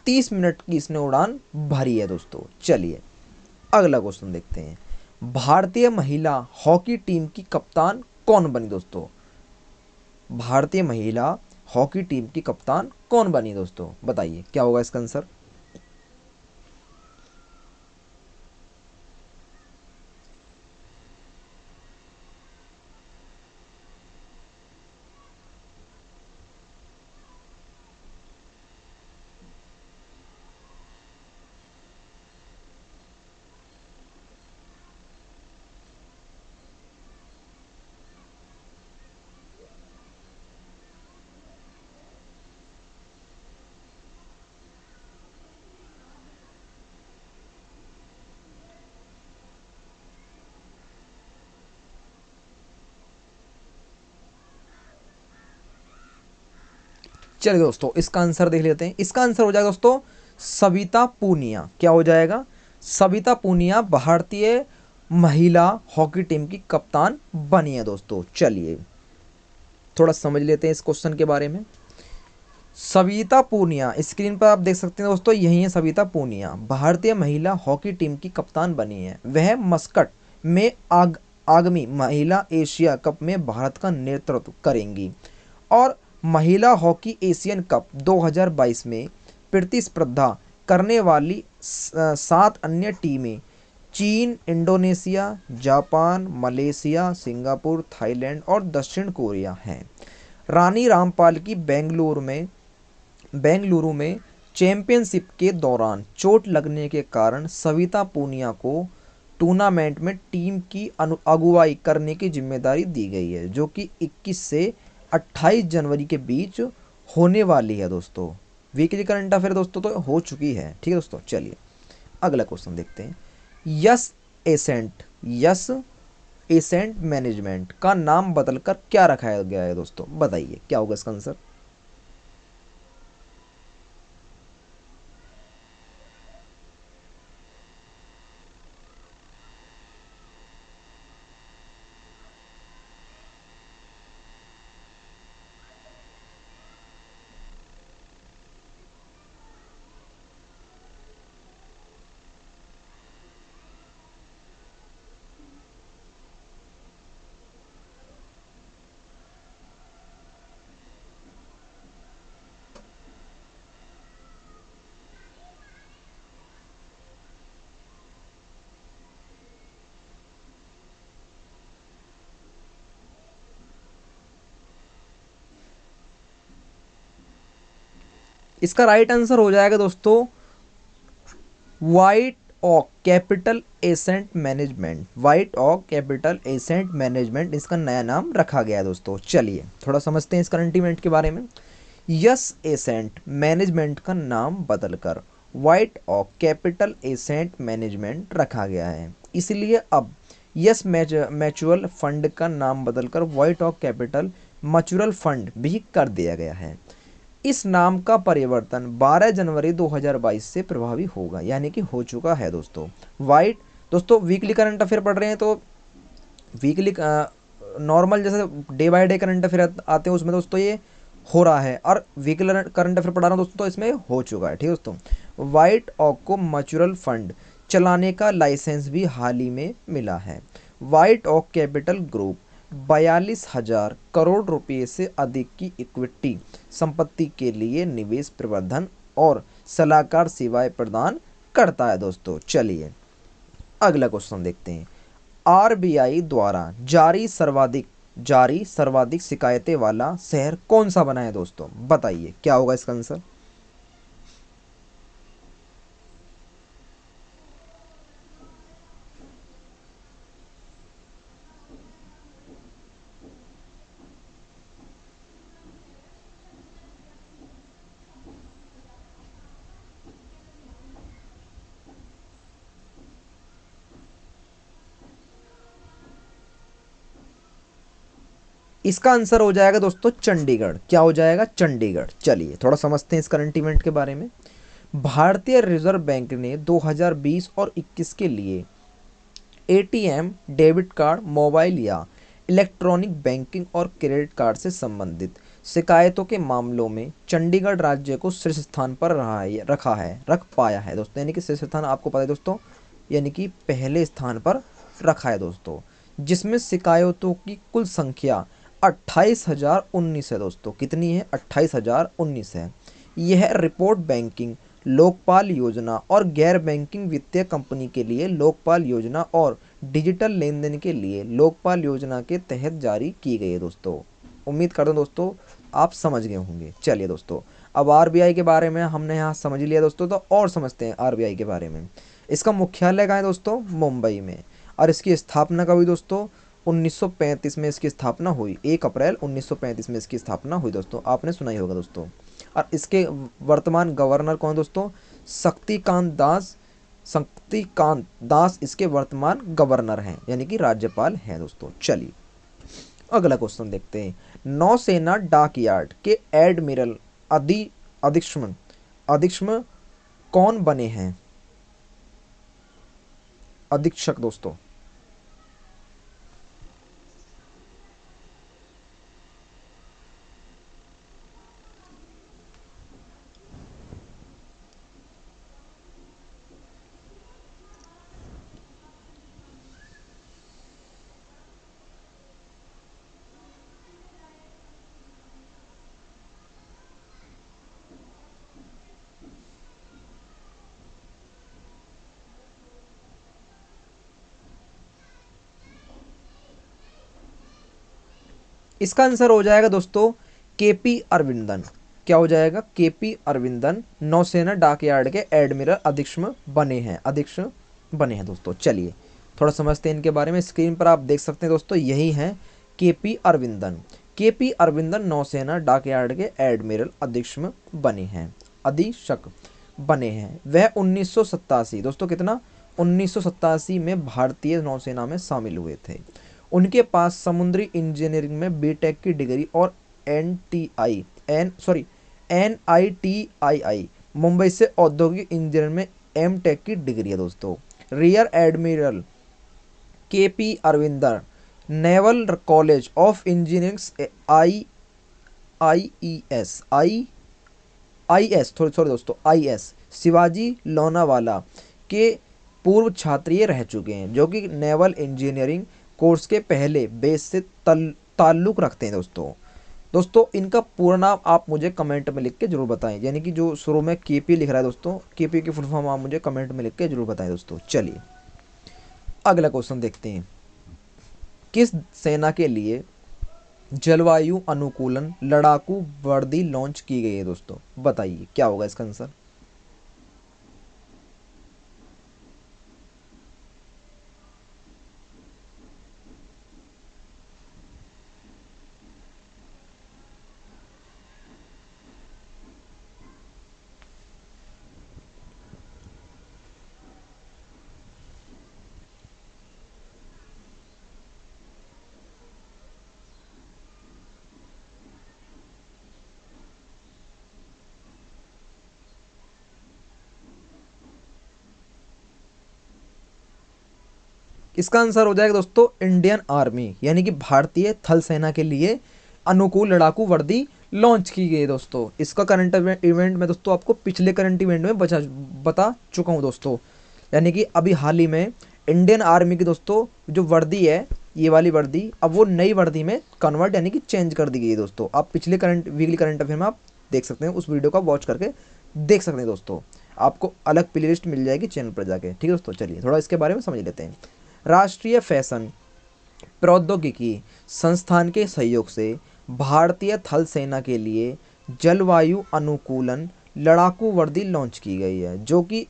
30 मिनट की इसने उड़ान भरी है दोस्तों। चलिए अगला क्वेश्चन देखते हैं। भारतीय महिला हॉकी टीम की कप्तान कौन बनी दोस्तों? भारतीय महिला हॉकी टीम की कप्तान कौन बनी दोस्तों? बताइए क्या होगा इसका आंसर। चलिए दोस्तों इसका आंसर देख लेते हैं। इसका आंसर हो जाएगा दोस्तों सविता पूनिया। क्या हो जाएगा? सविता पूनिया भारतीय महिला हॉकी टीम की कप्तान बनी है दोस्तों। चलिए थोड़ा समझ लेते हैं इस क्वेश्चन के बारे में। सविता पूनिया स्क्रीन पर आप देख सकते हैं दोस्तों, यही है सविता पूनिया, भारतीय महिला हॉकी टीम की कप्तान बनी है। वह मस्कट में आगामी महिला एशिया कप में भारत का नेतृत्व करेंगी और महिला हॉकी एशियन कप 2022 में प्रतिस्पर्धा करने वाली 7 अन्य टीमें चीन, Indonesia, Japan, Malaysia, Singapore, Thailand और दक्षिण कोरिया हैं। रानी रामपाल की बेंगलुरु में चैंपियनशिप के दौरान चोट लगने के कारण सविता पूनिया को टूर्नामेंट में टीम की अगुवाई करने की जिम्मेदारी दी गई है, जो कि 21 से 28 जनवरी के बीच होने वाली है दोस्तों। वीकली करंट अफेयर दोस्तों तो हो चुकी है, ठीक है दोस्तों। चलिए अगला क्वेश्चन देखते हैं। यस एसेंट मैनेजमेंट का नाम बदलकर क्या रखा गया है दोस्तों? बताइए क्या होगा इसका आंसर। इसका राइट आंसर हो जाएगा दोस्तों वाइट ऑक कैपिटल एसेंट मैनेजमेंट। वाइट ऑक कैपिटल एसेंट मैनेजमेंट इसका नया नाम रखा गया है दोस्तों। चलिए थोड़ा समझते हैं इस करंट इवेंट के बारे में। यस एसेंट मैनेजमेंट का नाम बदलकर वाइट ऑक कैपिटल एसेंट मैनेजमेंट रखा गया है, इसलिए अब यस म्यूचुअल फंड का नाम बदलकर वाइट ऑक कैपिटल म्यूचुअल फंड भी कर दिया गया है। इस नाम का परिवर्तन 12 जनवरी 2022 से प्रभावी होगा, यानी कि हो चुका है दोस्तों। वाइट दोस्तों वीकली करंट अफेयर पढ़ रहे हैं तो वीकली नॉर्मल जैसे day by day current affair आते हैं उसमें दोस्तों ये हो रहा है, और वीकली करंट अफेयर पढ़ा रहा हूँ दोस्तों तो इसमें हो चुका है, ठीक है दोस्तों। वाइट ऑक को म्यूचुअल फंड चलाने का लाइसेंस भी हाल ही में मिला है। वाइट ऑक कैपिटल ग्रुप 42,000 करोड़ रुपए से अधिक की इक्विटी संपत्ति के लिए निवेश प्रबंधन और सलाहकार सेवाएं प्रदान करता है दोस्तों। चलिए अगला क्वेश्चन देखते हैं। आरबीआई द्वारा जारी सर्वाधिक शिकायतें वाला शहर कौन सा बना है दोस्तों? बताइए क्या होगा इसका आंसर। इसका आंसर हो जाएगा दोस्तों चंडीगढ़। क्या हो जाएगा? चंडीगढ़। चलिए थोड़ा समझते हैं इस करंट इवेंट के बारे में। भारतीय रिजर्व बैंक ने 2020 और 21 के लिए एटीएम, डेबिट कार्ड, मोबाइल या इलेक्ट्रॉनिक बैंकिंग और क्रेडिट कार्ड से संबंधित शिकायतों के मामलों में चंडीगढ़ राज्य को शीर्ष स्थान पर रख पाया है दोस्तों। यानी कि शीर्ष स्थान आपको पता है दोस्तों, यानी कि पहले स्थान पर रखा है दोस्तों, जिसमें शिकायतों की कुल संख्या 28,019 है दोस्तों। कितनी है? 28,019 है। यह रिपोर्ट बैंकिंग, लोकपाल योजना और गैर बैंकिंग वित्तीय कंपनी के लिए लोकपाल योजना और डिजिटल लेन देन के लिए लोकपाल योजना के तहत जारी की गई है दोस्तों। उम्मीद करता हूँ दोस्तों आप समझ गए होंगे। चलिए दोस्तों अब आरबीआई के बारे में हमने यहाँ समझ लिया दोस्तों, तो और समझते हैं आरबीआई के बारे में। इसका मुख्यालय कहाँ है दोस्तों? मुंबई में। और इसकी स्थापना कब हुई दोस्तों? 1935 में इसकी स्थापना हुई। 1 अप्रैल 1935 में इसकी स्थापना हुई दोस्तों। आपने सुना ही होगा दोस्तों। और इसके वर्तमान गवर्नर कौन दोस्तों? शक्तिकांत दास इसके वर्तमान गवर्नर हैं, यानी कि राज्यपाल हैं दोस्तों। चलिए अगला क्वेश्चन देखते हैं। नौसेना डाकयार्ड के एडमिरल अधीक्षम अधीक्षम कौन बने हैं? अधीक्षक दोस्तों। इसका आंसर हो जाएगा दोस्तों केपी अरविंदन। क्या हो जाएगा? केपी अरविंदन नौसेना डॉकयार्ड के एडमिरल अधीक्षक बने हैं, अधीक्षक बने हैं दोस्तों। चलिए थोड़ा समझते हैं इनके बारे में। स्क्रीन पर आप देख सकते हैं दोस्तों, यही हैं केपी अरविंदन। केपी अरविंदन नौसेना डॉकयार्ड के एडमिरल अधीक्षक बने हैं, अधीक्षक बने हैं। वह 1987 दोस्तों, कितना? 1987 में भारतीय नौसेना में शामिल हुए थे। उनके पास समुद्री इंजीनियरिंग में बीटेक की डिग्री और NITII मुंबई से औद्योगिक इंजीनियरिंग में एमटेक की डिग्री है दोस्तों। Rear admiral KP Arvinder naval college of engineering IIS sorry दोस्तों, IS शिवाजी लोनावाला के पूर्व छात्र ये रह चुके हैं, जो कि नेवल इंजीनियरिंग कोर्स के पहले बेस से ताल्लुक़ रखते हैं दोस्तों। इनका पूरा नाम आप मुझे कमेंट में लिख के जरूर बताएं, यानी कि जो शुरू में केपी लिख रहा है दोस्तों, केपी की फुल फॉर्म आप मुझे कमेंट में लिख के जरूर बताएं दोस्तों। चलिए अगला क्वेश्चन देखते हैं। किस सेना के लिए जलवायु अनुकूलन लड़ाकू वर्दी लॉन्च की गई है दोस्तों? बताइए क्या होगा इसका आंसर। इसका आंसर हो जाएगा दोस्तों इंडियन आर्मी, यानी कि भारतीय थल सेना के लिए अनुकूल लड़ाकू वर्दी लॉन्च की गई दोस्तों। इसका करंट इवेंट में दोस्तों आपको पिछले करंट इवेंट में बता चुका हूँ दोस्तों, यानी कि अभी हाल ही में इंडियन आर्मी की दोस्तों जो वर्दी है, ये वाली वर्दी अब वो नई वर्दी में कन्वर्ट यानी कि चेंज कर दी गई है दोस्तों। आप पिछले वीकली करंट अफेयर में आप देख सकते हैं, उस वीडियो का वॉच करके देख सकते हैं दोस्तों। आपको अलग प्ले लिस्ट मिल जाएगी चैनल पर जाके, ठीक है दोस्तों। चलिए थोड़ा इसके बारे में समझ लेते हैं। राष्ट्रीय फैशन प्रौद्योगिकी संस्थान के सहयोग से भारतीय थल सेना के लिए जलवायु अनुकूलन लड़ाकू वर्दी लॉन्च की गई है, जो कि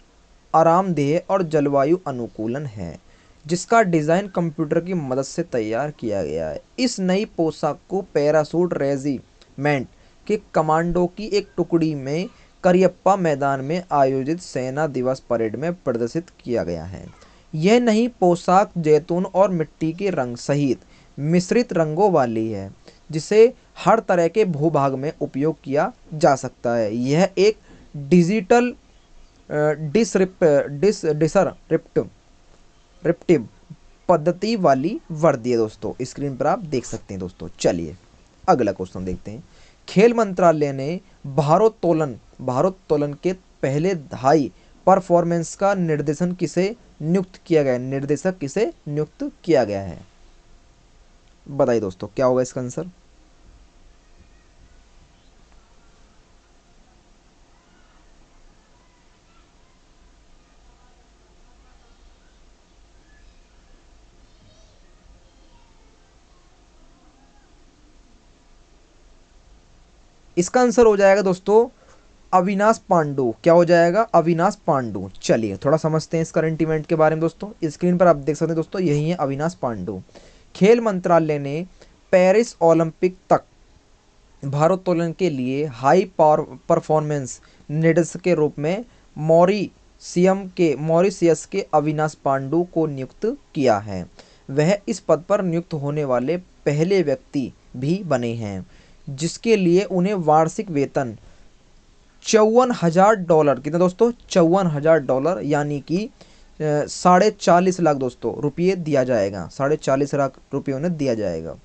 आरामदेह और जलवायु अनुकूलन है, जिसका डिज़ाइन कंप्यूटर की मदद से तैयार किया गया है। इस नई पोशाक को पैरासूट रेजिमेंट के कमांडो की एक टुकड़ी में करियप्पा मैदान में आयोजित सेना दिवस परेड में प्रदर्शित किया गया है। यह नई पोशाक जैतून और मिट्टी के रंग सहित मिश्रित रंगों वाली है, जिसे हर तरह के भूभाग में उपयोग किया जा सकता है। यह एक डिजिटल डिसरप्टिव पद्धति वाली वर्दी है दोस्तों। स्क्रीन पर आप देख सकते हैं दोस्तों। चलिए अगला क्वेश्चन देखते हैं। खेल मंत्रालय ने भारोत्तोलन के पहले हाई परफॉर्मेंस का निर्देशन किसे नियुक्त किया गया है? निर्देशक किसे नियुक्त किया गया है? बताइए दोस्तों क्या होगा इसका आंसर। इसका आंसर हो जाएगा दोस्तों अविनाश पांडु। क्या हो जाएगा? अविनाश पांडु। चलिए थोड़ा समझते हैं इस करंट इवेंट के बारे में दोस्तों। स्क्रीन पर आप देख सकते हैं दोस्तों, यही है अविनाश पांडु। खेल मंत्रालय ने पेरिस ओलंपिक तक भारोत्तोलन के लिए हाई परफॉर्मेंस निर्देशक के रूप में मॉरिशियस के अविनाश पांडु को नियुक्त किया है। वह इस पद पर नियुक्त होने वाले पहले व्यक्ति भी बने हैं, जिसके लिए उन्हें वार्षिक वेतन $54,000, कितना दोस्तों, $54,000 यानी कि 40.5 लाख दोस्तों रुपये दिया जाएगा, 40.5 लाख रुपये उन्हें दिया जाएगा।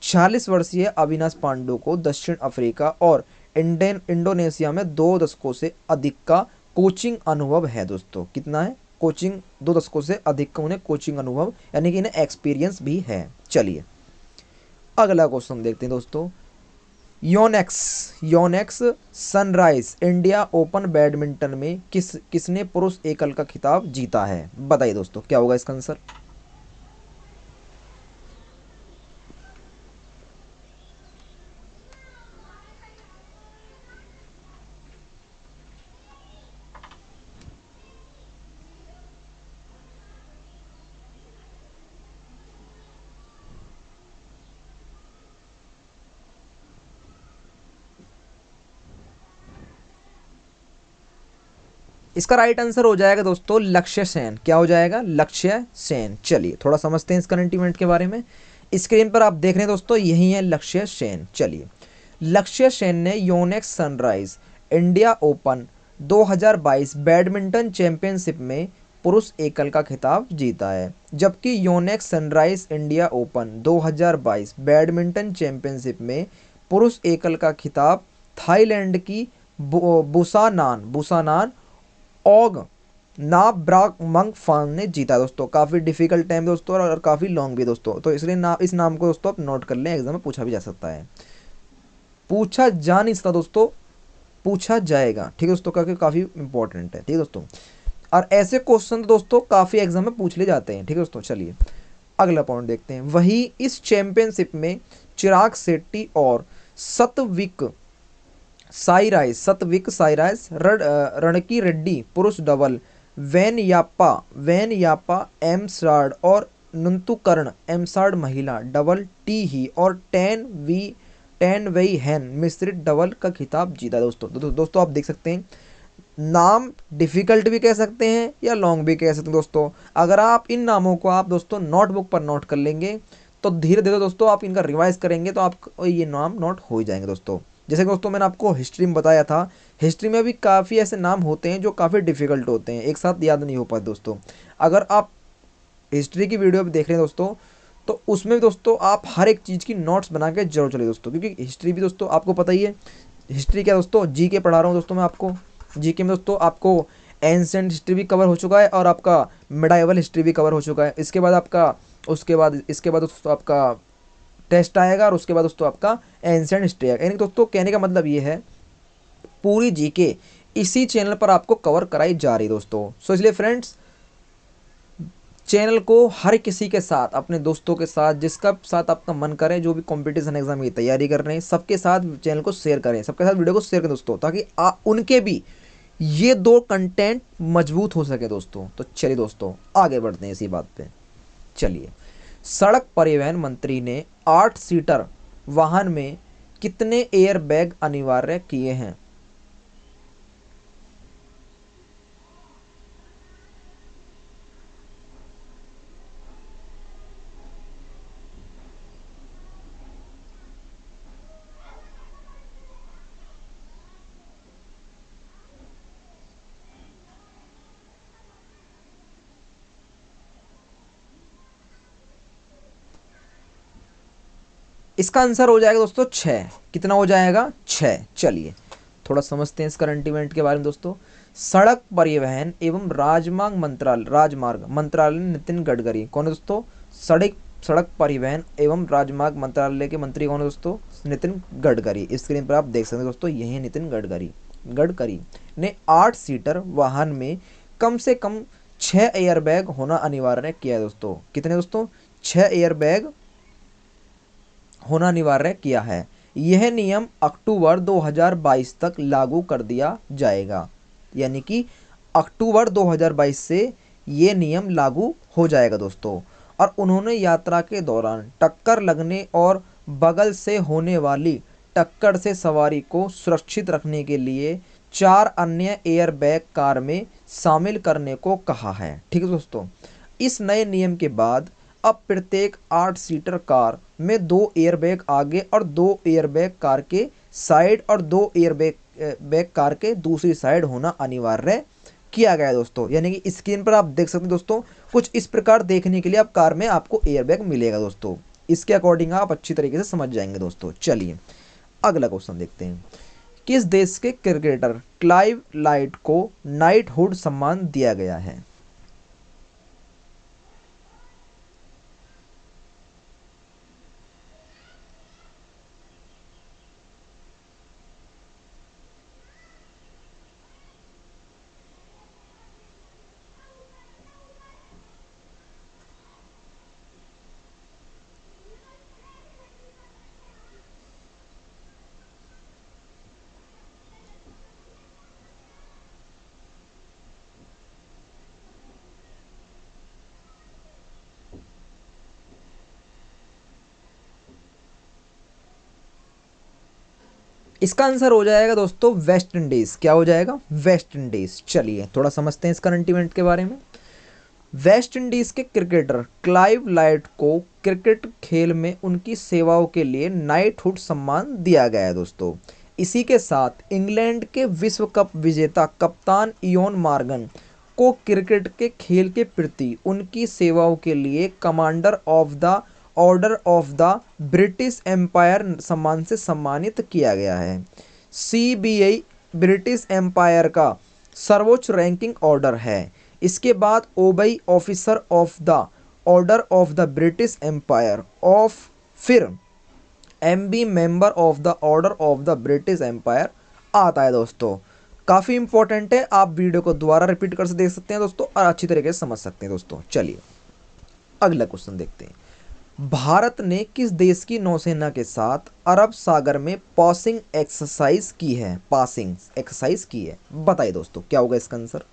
46 वर्षीय अविनाश पांडु को दक्षिण अफ्रीका और इंडोनेशिया में 2 दशकों से अधिक का कोचिंग अनुभव है दोस्तों। कितना है, कोचिंग, 2 दशकों से अधिक का उन्हें कोचिंग अनुभव यानी कि इन्हें एक्सपीरियंस भी है। चलिए अगला क्वेश्चन देखते हैं दोस्तों। Yonex sunrise India open badminton में किसने पुरुष एकल का खिताब जीता है? बताइए दोस्तों क्या होगा इसका आंसर। इसका राइट आंसर हो जाएगा दोस्तों लक्ष्य सेन। क्या हो जाएगा, लक्ष्य सेन। चलिए थोड़ा समझते हैं इस करंट इवेंट के बारे में। स्क्रीन पर आप देख रहे हैं दोस्तों, यही है लक्ष्य सेन। चलिए, लक्ष्य सेन ने Yonex sunrise India open 2022 badminton championship में पुरुष एकल का खिताब जीता है, जबकि Yonex sunrise India open 2022 badminton championship में पुरुष एकल का खिताब थाईलैंड की बुसानान ओग नाब्राकमंगफान ने जीता दोस्तों। काफ़ी डिफिकल्ट टाइम दोस्तों और काफ़ी लॉन्ग भी दोस्तों, तो इसलिए इस नाम को दोस्तों आप नोट कर लें, एग्जाम में पूछा भी जा सकता है, पूछा जा नहीं सकता दोस्तों, पूछा जाएगा। ठीक है दोस्तों, क्योंकि काफ़ी इंपॉर्टेंट है। ठीक है दोस्तों, और ऐसे क्वेश्चन दोस्तों काफ़ी एग्जाम में पूछ ले जाते हैं। ठीक है दोस्तों, चलिए अगला पॉइंट देखते हैं। वही इस चैंपियनशिप में चिराग शेट्टी और सत्विक साईराज रणकी रेड्डी पुरुष डबल, वैन याप्पा एमसार्ड और नुंतुकरण एमसार्ड महिला डबल टी ही और टेन वेई हैन मिश्रित डबल का खिताब जीता दोस्तों आप देख सकते हैं, नाम डिफ़िकल्ट भी कह सकते हैं या लॉन्ग भी कह सकते हैं दोस्तों। अगर आप इन नामों को आप दोस्तों नोटबुक पर नोट कर लेंगे तो धीरे धीरे दोस्तों आप इनका रिवाइज करेंगे तो आप ये नाम नोट हो ही जाएंगे दोस्तों। जैसे कि दोस्तों मैंने आपको हिस्ट्री में बताया था, हिस्ट्री में भी काफ़ी ऐसे नाम होते हैं जो काफ़ी डिफ़िकल्ट होते हैं, एक साथ याद नहीं हो पाते दोस्तों। अगर आप हिस्ट्री की वीडियो भी देख रहे हैं दोस्तों तो उसमें भी दोस्तों आप हर एक चीज़ की नोट्स बना के जरूर चले दोस्तों, क्योंकि हिस्ट्री भी दोस्तों आपको पता ही है। हिस्ट्री क्या दोस्तों, जी के पढ़ा रहा हूँ दोस्तों मैं आपको। जी के में दोस्तों आपको एंसेंट हिस्ट्री भी कवर हो चुका है और आपका मिडाइवल हिस्ट्री भी कवर हो चुका है। इसके बाद दोस्तों आपका टेस्ट आएगा और उसके बाद दोस्तों आपका एंसेंट हिस्ट्री आएगा। यानी दोस्तों कहने का मतलब ये है पूरी जीके इसी चैनल पर आपको कवर कराई जा रही दोस्तों। सो इसलिए फ्रेंड्स चैनल को हर किसी के साथ, अपने दोस्तों के साथ, जिसका साथ आपका मन करे, जो भी कंपटीशन एग्जाम की तैयारी कर रहे हैं सबके साथ चैनल को शेयर करें, सबके साथ वीडियो को शेयर करें दोस्तों, ताकि उनके भी ये 2 कंटेंट मजबूत हो सके दोस्तों। तो चलिए दोस्तों आगे बढ़ते हैं इसी बात पे। चलिए, सड़क परिवहन मंत्री ने 8 सीटर वाहन में कितने एयर बैग अनिवार्य किए हैं? इसका आंसर हो जाएगा दोस्तों 6। कितना हो जाएगा? 6। चलिए थोड़ा समझते हैं इस करंट इवेंट के बारे में दोस्तों। सड़क परिवहन एवं राजमार्ग मंत्रालय नितिन गडकरी कौन है दोस्तों? सड़क परिवहन एवं राजमार्ग मंत्रालय के मंत्री कौन है दोस्तों? नितिन गडकरी। स्क्रीन पर आप देख सकते हैं दोस्तों, यही नितिन गडकरी ने 8 सीटर वाहन में कम से कम 6 एयरबैग होना अनिवार्य किया है दोस्तों। कितने दोस्तों? 6 एयरबैग होना अनिवार्य किया है। यह नियम अक्टूबर 2022 तक लागू कर दिया जाएगा, यानी कि अक्टूबर 2022 से ये नियम लागू हो जाएगा दोस्तों। और उन्होंने यात्रा के दौरान टक्कर लगने और बगल से होने वाली टक्कर से सवारी को सुरक्षित रखने के लिए 4 अन्य एयरबैग कार में शामिल करने को कहा है। ठीक है दोस्तों, इस नए नियम के बाद अब प्रत्येक 8 सीटर कार में 2 एयरबैग आगे और 2 एयरबैग कार के साइड और 2 एयरबैग बैक कार के दूसरी साइड होना अनिवार्य किया गया है दोस्तों। यानी कि स्क्रीन पर आप देख सकते हैं दोस्तों, कुछ इस प्रकार देखने के लिए आप कार में आपको एयरबैग मिलेगा दोस्तों। इसके अकॉर्डिंग आप अच्छी तरीके से समझ जाएंगे दोस्तों। चलिए अगला क्वेश्चन देखते हैं। किस देश के क्रिकेटर क्लाइव लाइट को नाइटहुड सम्मान दिया गया है? इसका आंसर हो जाएगा दोस्तों वेस्ट इंडीज। क्या हो जाएगा? West Indies. चलिए थोड़ा समझते हैं इस करंट इवेंट के बारे में। वेस्ट इंडीज के क्रिकेटर क्लाइव लाइट को क्रिकेट खेल में उनकी सेवाओं के लिए नाइटहुड सम्मान दिया गया है दोस्तों। इसी के साथ इंग्लैंड के विश्व कप विजेता कप्तान इयोन मॉर्गन को क्रिकेट के खेल के प्रति उनकी सेवाओं के लिए Commander of the order of the British Empire सम्मान से सम्मानित किया गया है। CBI ब्रिटिश एम्पायर का सर्वोच्च रैंकिंग ऑर्डर है। इसके बाद OBE officer of the order of the British Empire of फिर MB member of the order of the British Empire आता है दोस्तों। काफ़ी इंपॉर्टेंट है, आप वीडियो को दोबारा रिपीट कर देख सकते हैं दोस्तों और अच्छी तरीके से समझ सकते हैं दोस्तों। चलिए अगला क्वेश्चन देखते हैं। भारत ने किस देश की नौसेना के साथ अरब सागर में पासिंग एक्सरसाइज की है? पासिंग एक्सरसाइज की है, बताइए दोस्तों क्या होगा इसका आंसर?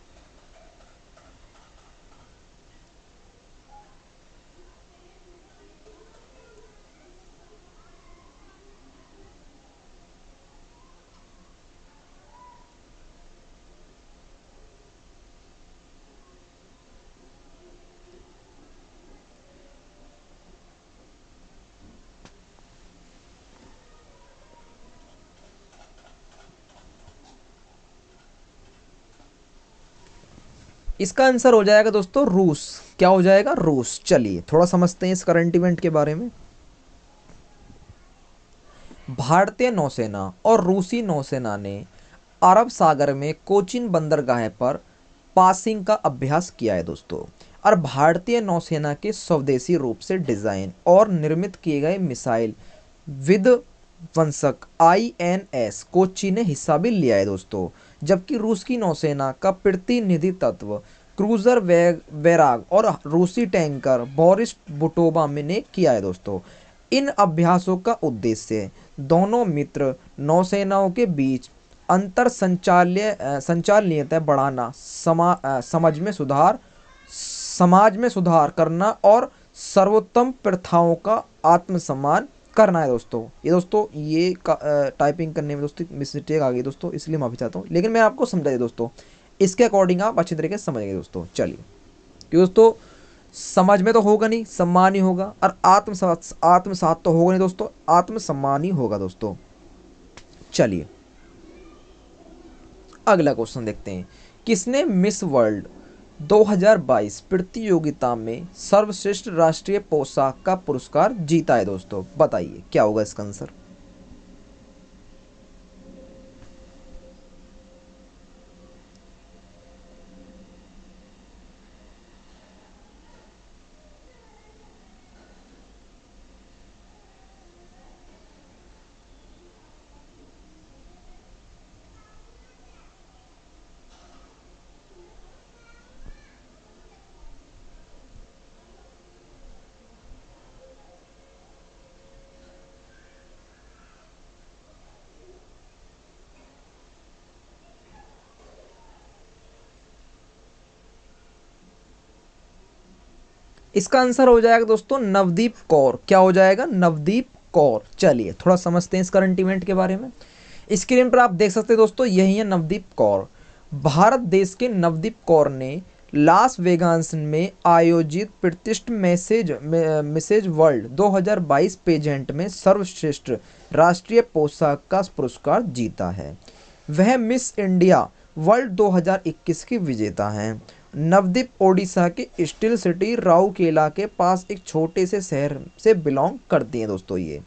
इसका आंसर हो जाएगा दोस्तों रूस। क्या हो जाएगा? रूस। चलिए थोड़ा समझते हैं इस करंट इवेंट के बारे में। भारतीय नौसेना और रूसी नौसेना ने अरब सागर में कोचिन बंदरगाह पर पासिंग का अभ्यास किया है दोस्तों। और भारतीय नौसेना के स्वदेशी रूप से डिजाइन और निर्मित किए गए मिसाइल विध्वंसक INS कोची ने हिस्सा भी लिया है दोस्तों। जबकि रूस की नौसेना का प्रतिनिधित्व क्रूजर वैराग और रूसी टैंकर बोरिस बुटोवा ने किया है दोस्तों। इन अभ्यासों का उद्देश्य दोनों मित्र नौसेनाओं के बीच अंतर संचालनीयता बढ़ाना, समाज में सुधार करना और सर्वोत्तम प्रथाओं का आत्मसम्मान करना है दोस्तों। ये टाइपिंग करने में दोस्तों मिस्टेक आ गई दोस्तों, इसलिए माफ़ी चाहता हूँ, लेकिन मैं आपको समझा दिया दोस्तों। इसके अकॉर्डिंग आप अच्छी तरीके से समझेंगे दोस्तों। चलिए कि दोस्तों समझ में तो होगा नहीं, सम्मान ही होगा, और आत्मसात तो होगा नहीं दोस्तों, आत्मसम्मान ही होगा दोस्तों। चलिए अगला क्वेश्चन देखते हैं। किसने मिस वर्ल्ड 2022 प्रतियोगिता में सर्वश्रेष्ठ राष्ट्रीय पोशाक का पुरस्कार जीता है दोस्तों? बताइए क्या होगा इसका आंसर? इसका आंसर हो जाएगा दोस्तों नवदीप कौर। क्या हो जाएगा? नवदीप कौर। चलिए थोड़ा समझते हैं इस करंट इवेंट के बारे में। स्क्रीन पर आप देख सकते हैं दोस्तों, यही है नवदीप कौर। भारत देश के नवदीप कौर ने लास वेगास में आयोजित प्रतिष्ठित मिसेज वर्ल्ड 2022 पेजेंट में सर्वश्रेष्ठ राष्ट्रीय पोशाक का पुरस्कार जीता है। वह मिस इंडिया वर्ल्ड 2021 की विजेता हैं। नवदीप ओडिशा के स्टील सिटी राउरकेला के पास एक छोटे से शहर से बिलोंग करती हैं दोस्तों ये।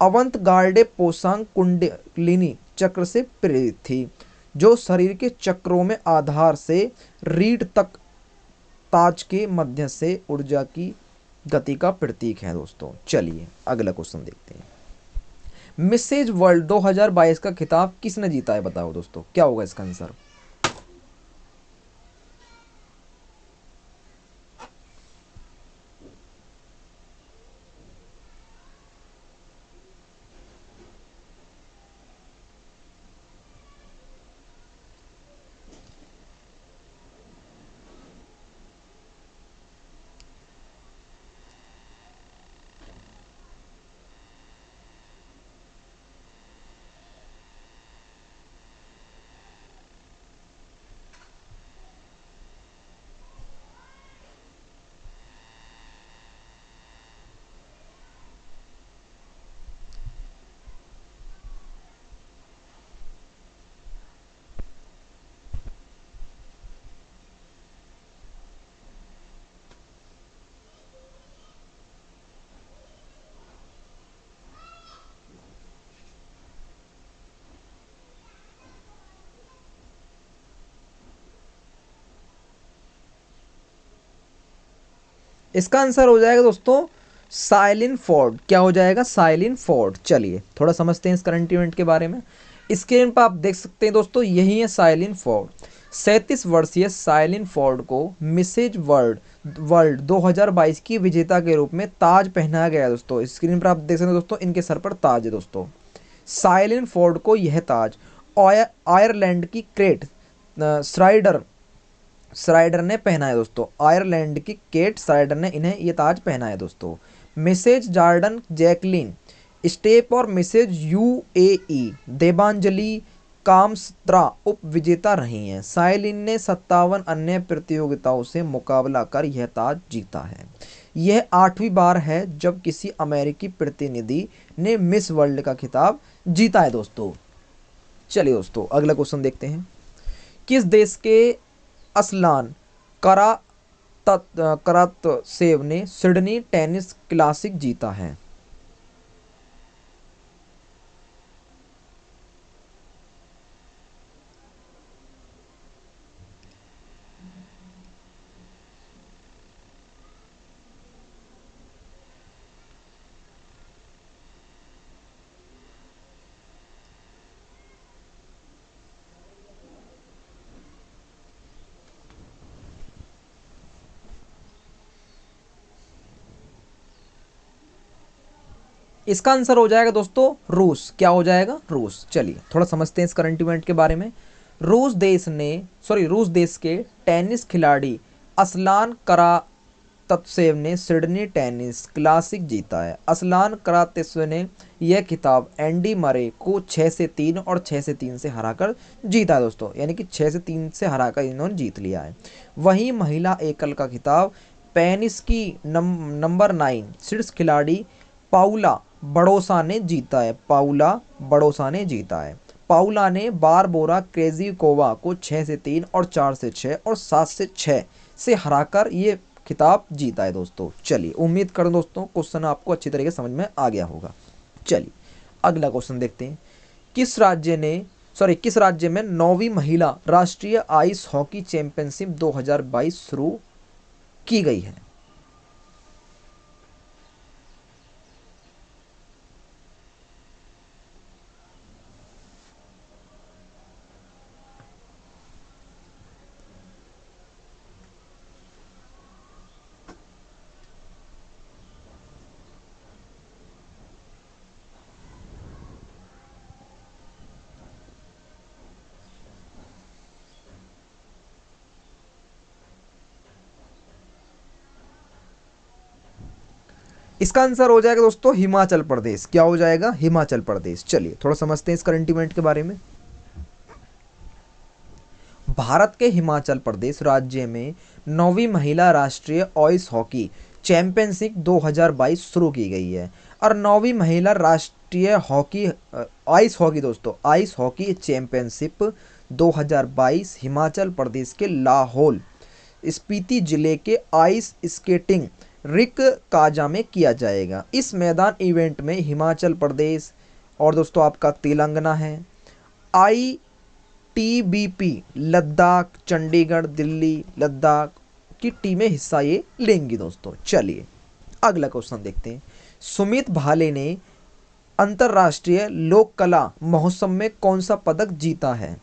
अवंत गार्डे पोसांग कुंडलिनी चक्र से प्रेरित थी, जो शरीर के चक्रों में आधार से रीढ़ तक ताज के मध्य से ऊर्जा की गति का प्रतीक है दोस्तों। चलिए अगला क्वेश्चन देखते हैं। मिसेज वर्ल्ड 2022 का खिताब किसने जीता है, बताओ दोस्तों क्या होगा इसका आंसर। इसका आंसर हो जाएगा दोस्तों साइलिन फोर्ड। क्या हो जाएगा, साइलिन फोर्ड। चलिए थोड़ा समझते हैं इस करंट इवेंट के बारे में। स्क्रीन पर आप देख सकते हैं दोस्तों, यही है साइलिन फोर्ड। 37 वर्षीय साइलिन फोर्ड को मिसेज वर्ल्ड 2022 की विजेता के रूप में ताज पहनाया गया दोस्तों। स्क्रीन पर आप देख सकते हैं दोस्तों, इनके सर पर ताज है दोस्तों। साइलिन फोर्ड को यह ताज आयरलैंड की क्रेट श्राइडर ने पहना है दोस्तों। आयरलैंड की केट श्राइडर ने इन्हें ये ताज पहना है दोस्तों। मिसेज जॉर्डन जैकलिन स्टेप और मिसेज यूएई देबांजलि कामस्त्रा उप विजेता रही हैं। साइलिन ने 57 अन्य प्रतियोगिताओं से मुकाबला कर यह ताज जीता है। यह 8वीं बार है जब किसी अमेरिकी प्रतिनिधि ने मिस वर्ल्ड का खिताब जीता है दोस्तों। चलिए दोस्तों अगला क्वेश्चन देखते हैं। किस देश के असलान करातसेव ने सिडनी टेनिस क्लासिक जीता है। इसका आंसर हो जाएगा दोस्तों रूस। क्या हो जाएगा, रूस। चलिए थोड़ा समझते हैं इस करंट इवेंट के बारे में। रूस देश के टेनिस खिलाड़ी असलान करातसेव ने सिडनी टेनिस क्लासिक जीता है। असलान करातसेव ने यह खिताब एंडी मरे को 6-3 और 6-3 से हराकर जीता है दोस्तों। यानी कि 6-3 से हराकर इन्होंने जीत लिया है। वहीं महिला एकल का खिताब पेनिस की नंबर 9 शीर्ष खिलाड़ी पाउला बड़ोसा ने जीता है। पाउला ने बारबोरा क्रेजिकोवा को 6-3 और 4-6 और 7-6 से हराकर ये खिताब जीता है दोस्तों। चलिए उम्मीद करूं दोस्तों क्वेश्चन आपको अच्छी तरीके से समझ में आ गया होगा। चलिए अगला क्वेश्चन देखते हैं। किस राज्य में 9वीं महिला राष्ट्रीय आइस हॉकी चैंपियनशिप 2022 शुरू की गई है। इसका आंसर हो जाएगा दोस्तों हिमाचल प्रदेश। क्या हो जाएगा, हिमाचल प्रदेश। चलिए थोड़ा समझते हैं इस करंट इवेंट के बारे में। भारत के हिमाचल प्रदेश राज्य में 9वीं महिला राष्ट्रीय आइस हॉकी चैंपियनशिप 2022 शुरू की गई है और 9वीं महिला राष्ट्रीय अंतर्राष्ट्रीय हॉकी आइस हॉकी दोस्तों, ice hockey championship 2022 Himachal Pradesh के लाहौल स्पीति जिले के आइस स्केटिंग रिक काजा में किया जाएगा। इस मैदान इवेंट में हिमाचल प्रदेश और दोस्तों आपका तेलंगाना है, ITBP लद्दाख, चंडीगढ़, दिल्ली, लद्दाख की टीमें हिस्सा ये लेंगी दोस्तों। चलिए अगला क्वेश्चन देखते हैं। सुमित भाले ने अंतर्राष्ट्रीय लोक कला महोत्सव में कौन सा पदक जीता है?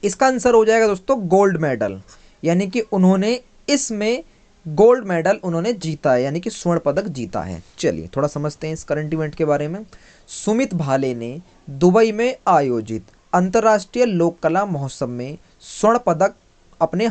इसका आंसर हो जाएगा दोस्तों गोल्ड मेडल, यानी कि उन्होंने इसमें गोल्ड मेडल उन्होंने जीता है, यानी कि स्वर्ण पदक जीता है। चलिए थोड़ा समझते हैं इस करंट इवेंट के बारे में। सुमित भाले ने दुबई में आयोजित अंतर्राष्ट्रीय लोक कला महोत्सव में स्वर्ण पदक अपने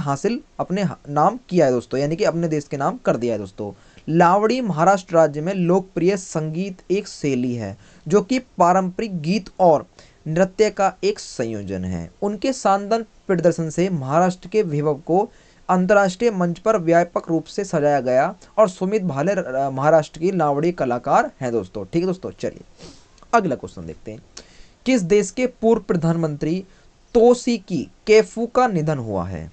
नाम किया है दोस्तों, यानी कि अपने देश के नाम कर दिया है दोस्तों। लावड़ी महाराष्ट्र राज्य में लोकप्रिय संगीत एक शैली है जो कि पारंपरिक गीत और नृत्य का एक संयोजन है। उनके शानदार प्रदर्शन से महाराष्ट्र के वैभव को अंतर्राष्ट्रीय मंच पर व्यापक रूप से सजाया गया और सुमित भाले महाराष्ट्र की लावड़ी कलाकार हैं दोस्तों। ठीक है दोस्तों, चलिए अगला क्वेश्चन देखते हैं। किस देश के पूर्व प्रधानमंत्री तोशिकी कैफू का निधन हुआ है?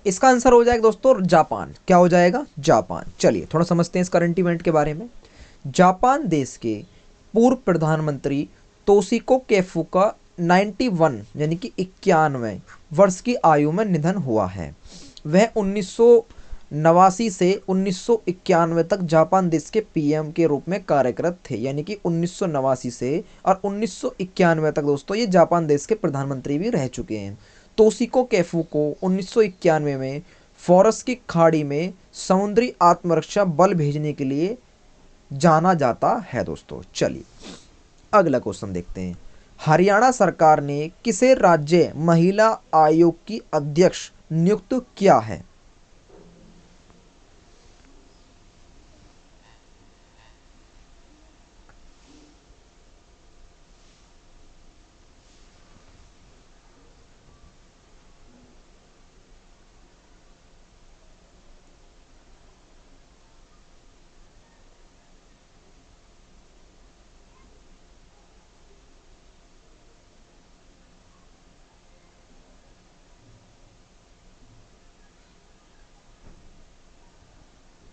इसका आंसर हो जाएगा दोस्तों जापान। क्या हो जाएगा? जापान। चलिए थोड़ा समझते हैं इस करंट इवेंट के बारे में। जापान देश के पूर्व प्रधानमंत्री तोशिको कैफू का 91 यानी कि 91 वर्ष की आयु में निधन हुआ है। वह 1989 से 1991 तक जापान देश के PM के रूप में कार्यरत थे, यानी कि 1989 से और 1991 तक दोस्तों ये जापान देश के प्रधानमंत्री भी रह चुके हैं। तोशिको कैफू को 1991 में फॉरस की खाड़ी में समुद्री आत्मरक्षा बल भेजने के लिए जाना जाता है दोस्तों। चलिए अगला क्वेश्चन देखते हैं। हरियाणा सरकार ने किसे राज्य महिला आयोग की अध्यक्ष नियुक्त किया है?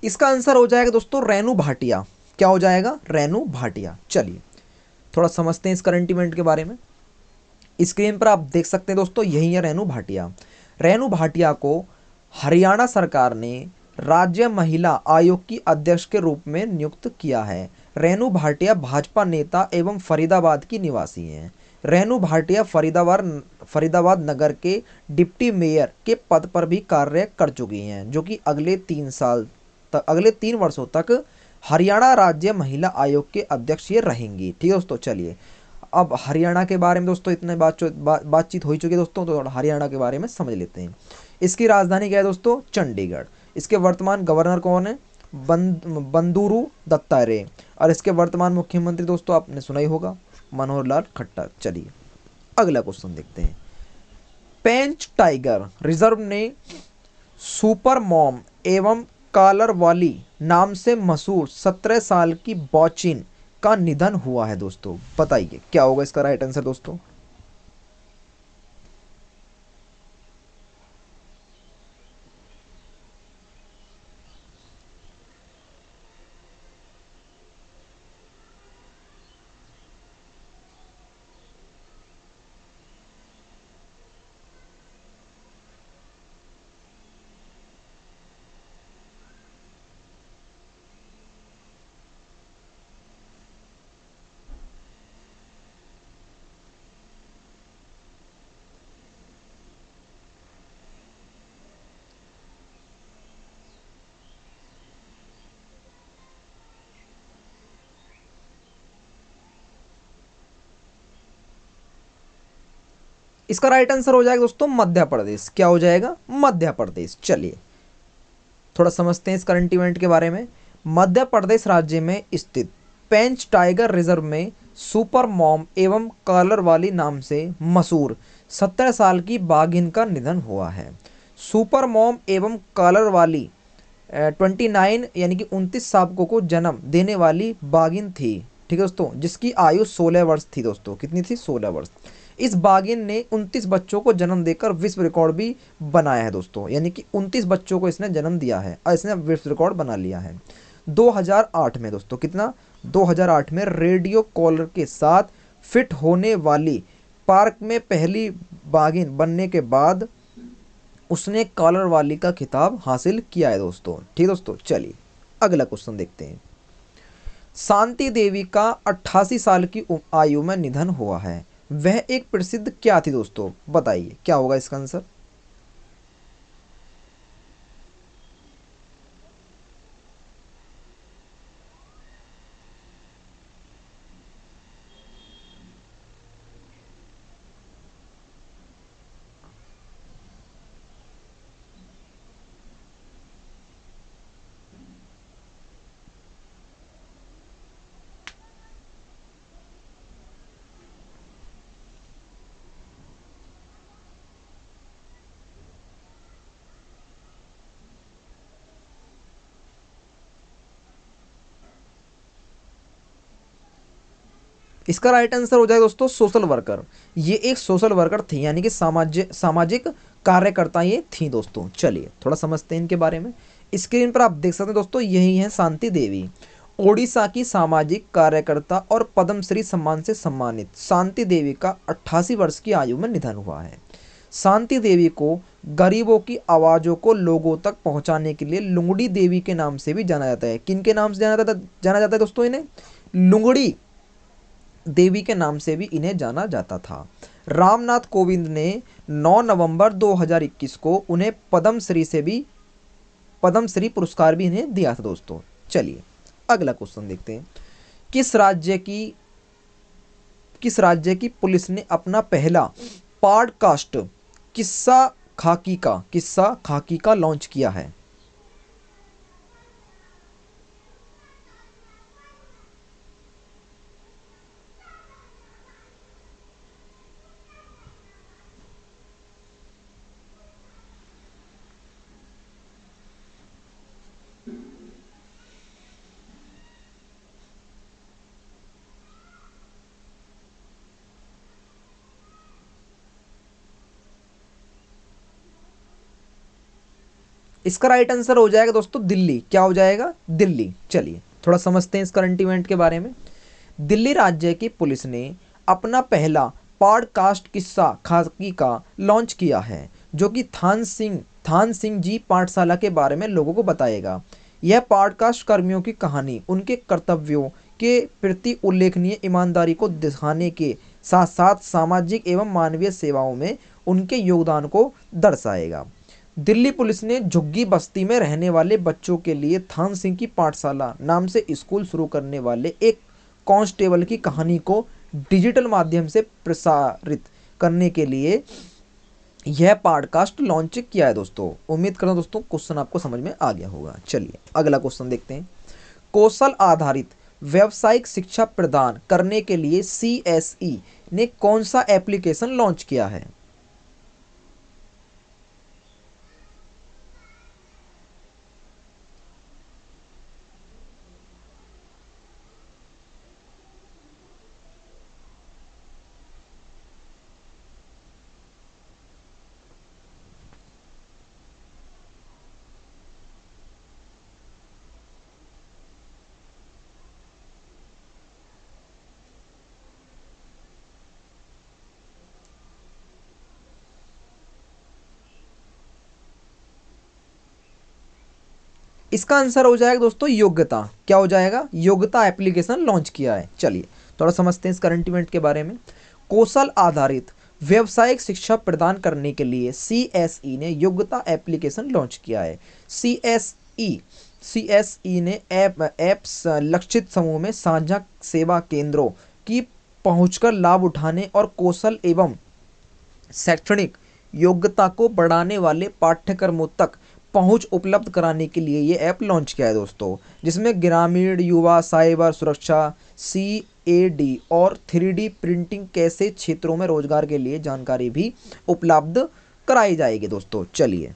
इसका आंसर हो जाएगा दोस्तों रेनू भाटिया। क्या हो जाएगा? रेनू भाटिया। चलिए थोड़ा समझते हैं इस करंट इवेंट के बारे में। स्क्रीन पर आप देख सकते हैं दोस्तों, यही है रेनू भाटिया। रेनू भाटिया को हरियाणा सरकार ने राज्य महिला आयोग की अध्यक्ष के रूप में नियुक्त किया है। रेनू भाटिया भाजपा नेता एवं फरीदाबाद की निवासी हैं। रेनू भाटिया फरीदाबाद नगर के डिप्टी मेयर के पद पर भी कार्य कर चुकी हैं, जो कि अगले 3 वर्षों तक हरियाणा राज्य महिला आयोग के अध्यक्ष ये रहेंगी। ठीक है दोस्तों, चलिए अब हरियाणा के बारे में दोस्तों इतने बातचीत हो चुकी है दोस्तों, तो हरियाणा के बारे में समझ लेते हैं। इसकी राजधानी क्या है दोस्तों? चंडीगढ़। इसके वर्तमान गवर्नर कौन है? बंदूरू दत्तात्रेय। और इसके वर्तमान मुख्यमंत्री दोस्तों आपने सुना ही होगा, मनोहर लाल खट्टर। चलिए अगला क्वेश्चन देखते हैं। पेंच टाइगर रिजर्व ने सुपर मॉम एवं कॉलर वाली नाम से मशहूर 17 साल की बॉचिन का निधन हुआ है दोस्तों। बताइए क्या होगा इसका राइट आंसर दोस्तों? इसका राइट आंसर हो जाएगा दोस्तों मध्य प्रदेश। क्या हो जाएगा? मध्य प्रदेश। चलिए थोड़ा समझते हैं इस करंट इवेंट के बारे में। मध्य प्रदेश राज्य में स्थित पेंच टाइगर रिजर्व में सुपर मॉम एवं कॉलर वाली नाम से मशहूर 17 साल की बाघिन का निधन हुआ है। सुपर मॉम एवं कॉलर वाली 29 यानी कि 29 शावकों को जन्म देने वाली बाघिन थी। ठीक है दोस्तों, जिसकी आयु 16 वर्ष थी दोस्तों। कितनी थी? 16 वर्ष। इस बाघिन ने 29 बच्चों को जन्म देकर विश्व रिकॉर्ड भी बनाया है दोस्तों, यानी कि 29 बच्चों को इसने जन्म दिया है और इसने विश्व रिकॉर्ड बना लिया है 2008 में दोस्तों। कितना? 2008 में रेडियो कॉलर के साथ फिट होने वाली पार्क में पहली बाघिन बनने के बाद उसने कॉलर वाली का खिताब हासिल किया है दोस्तों। ठीक दोस्तों, चलिए अगला क्वेश्चन देखते हैं। शांति देवी का 88 साल की आयु में निधन हुआ है। वह एक प्रसिद्ध क्या थी दोस्तों? बताइए क्या होगा इसका आंसर। इसका राइट आंसर हो जाएगा दोस्तों सोशल वर्कर। ये एक सोशल वर्कर थी, यानी कि सामाजिक कार्यकर्ता ये थी दोस्तों। चलिए थोड़ा समझते हैं इनके बारे में। स्क्रीन पर आप देख सकते हैं दोस्तों, यही है शांति देवी, ओडिशा की सामाजिक कार्यकर्ता और पद्मश्री सम्मान से सम्मानित शांति देवी का 88 वर्ष की आयु में निधन हुआ है। शांति देवी को गरीबों की आवाज़ों को लोगों तक पहुंचाने के लिए लुंगड़ी देवी के नाम से भी जाना जाता है। किन के नाम से जाना जाता है दोस्तों इन्हें? लुंगड़ी देवी के नाम से भी इन्हें जाना जाता था। रामनाथ कोविंद ने 9 नवंबर 2021 को उन्हें पद्मश्री पुरस्कार भी इन्हें दिया था दोस्तों। चलिए अगला क्वेश्चन देखते हैं। किस राज्य की पुलिस ने अपना पहला पॉडकास्ट किस्सा खाकी का लॉन्च किया है? इसका राइट आंसर हो जाएगा दोस्तों दिल्ली। क्या हो जाएगा? दिल्ली। चलिए थोड़ा समझते हैं इस करंट इवेंट के बारे में। दिल्ली राज्य की पुलिस ने अपना पहला पॉडकास्ट किस्सा खाकी का लॉन्च किया है, जो कि थान सिंह जी पाठशाला के बारे में लोगों को बताएगा। यह पॉडकास्ट कर्मियों की कहानी उनके कर्तव्यों के प्रति उल्लेखनीय ईमानदारी को दिखाने के साथ साथ सामाजिक एवं मानवीय सेवाओं में उनके योगदान को दर्शाएगा। दिल्ली पुलिस ने झुग्गी बस्ती में रहने वाले बच्चों के लिए थान सिंह की पाठशाला नाम से स्कूल शुरू करने वाले एक कांस्टेबल की कहानी को डिजिटल माध्यम से प्रसारित करने के लिए यह पॉडकास्ट लॉन्च किया है दोस्तों। उम्मीद करता हूं दोस्तों क्वेश्चन आपको समझ में आ गया होगा। चलिए अगला क्वेश्चन देखते हैं। कौशल आधारित व्यावसायिक शिक्षा प्रदान करने के लिए CSE ने कौन सा एप्लीकेशन लॉन्च किया है? इसका आंसर हो जाएगा दोस्तों योग्यता। क्या हो जाएगा? योग्यता एप्लीकेशन लॉन्च किया है। चलिए थोड़ा समझते हैं इस करंट इवेंट के बारे में। कौशल आधारित व्यावसायिक शिक्षा प्रदान करने के लिए CSE ने योग्यता एप्लीकेशन लॉन्च किया है। CSE ने एप्स लक्षित समूह में साझा सेवा केंद्रों की पहुंचकर लाभ उठाने और कौशल एवं शैक्षणिक योग्यता को बढ़ाने वाले पाठ्यक्रमों तक पहुंच उपलब्ध कराने के लिए ये ऐप लॉन्च किया है दोस्तों, जिसमें ग्रामीण युवा साइबर सुरक्षा, CAD और 3D प्रिंटिंग कैसे क्षेत्रों में रोजगार के लिए जानकारी भी उपलब्ध कराई जाएगी दोस्तों। चलिए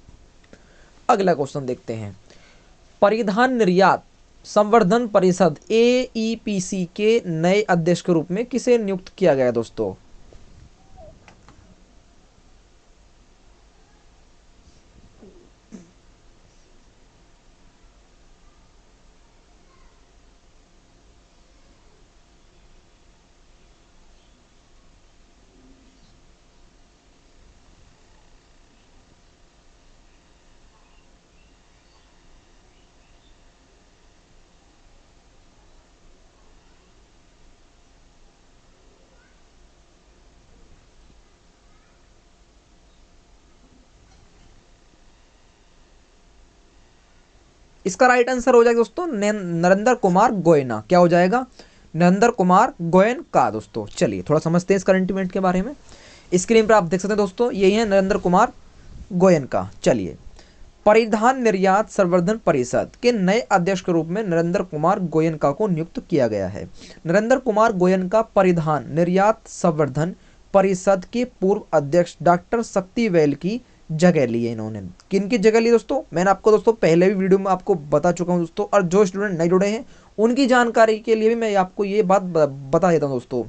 अगला क्वेश्चन देखते हैं। परिधान निर्यात संवर्धन परिषद AEPC के नए अध्यक्ष के रूप में किसे नियुक्त किया गया दोस्तों? इसका राइट आंसर हो जाएगा दोस्तों नरेंद्र कुमार गोयना। क्या हो जाएगा? नरेंद्र कुमार गोयन का दोस्तों। चलिए थोड़ा समझते हैं इस करंट इवेंट के बारे में। स्क्रीन पर आप देख सकते हैं दोस्तों, यही है नरेंद्र कुमार गोयन का। चलिए, परिधान निर्यात संवर्धन परिषद के नए अध्यक्ष के रूप में नरेंद्र कुमार गोयनका को नियुक्त किया गया है। नरेंद्र कुमार गोयनका परिधान निर्यात संवर्धन परिषद के पूर्व अध्यक्ष डॉक्टर शक्तिवेल की जगह ली है। इन्होंने किनकी जगह ली दोस्तों? मैंने आपको दोस्तों पहले भी वीडियो में आपको बता चुका हूं दोस्तों, और जो स्टूडेंट नहीं जुड़े हैं उनकी जानकारी के लिए भी मैं आपको ये बात बता देता हूं दोस्तों।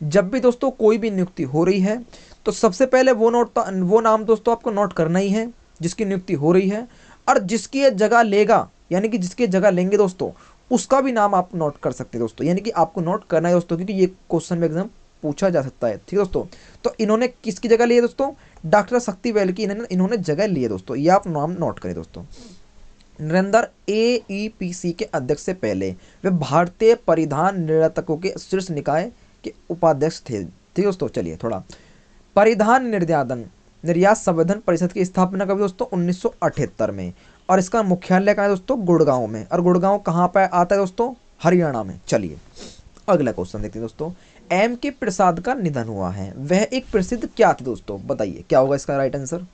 जब भी दोस्तों कोई भी नियुक्ति हो रही है तो सबसे पहले वो नाम दोस्तों आपको नोट करना ही है जिसकी नियुक्ति हो रही है, और जिसकी ये जगह लेगा यानी कि जिसकी जगह लेंगे दोस्तों उसका भी नाम आप नोट कर सकते हैं दोस्तों। यानी कि आपको नोट करना है दोस्तों, क्योंकि ये क्वेश्चन में एग्जाम पूछा जा सकता है। ठीक है दोस्तों, तो इन्होंने किसकी जगह ली है दोस्तों? डॉक्टर शक्तिवेल की इन्होंने जगह ली है दोस्तों। ये आप नाम नोट करें दोस्तों। नरेंद्र AEPC के अध्यक्ष से पहले वे भारतीय परिधान निर्यातकों के शीर्ष निकाय के उपाध्यक्ष थे। ठीक है दोस्तों। चलिए थोड़ा, परिधान निर्यात संवर्धन परिषद की स्थापना कभी दोस्तों 1978 में, और इसका मुख्यालय कहाँ है दोस्तों? गुड़गांव में। और गुड़गांव कहाँ पर आता है दोस्तों? हरियाणा में। चलिए अगला क्वेश्चन देखते हैं दोस्तों। M.K. प्रसाद का निधन हुआ है, वह एक प्रसिद्ध क्या थे दोस्तों? बताइए क्या होगा इसका राइट आंसर?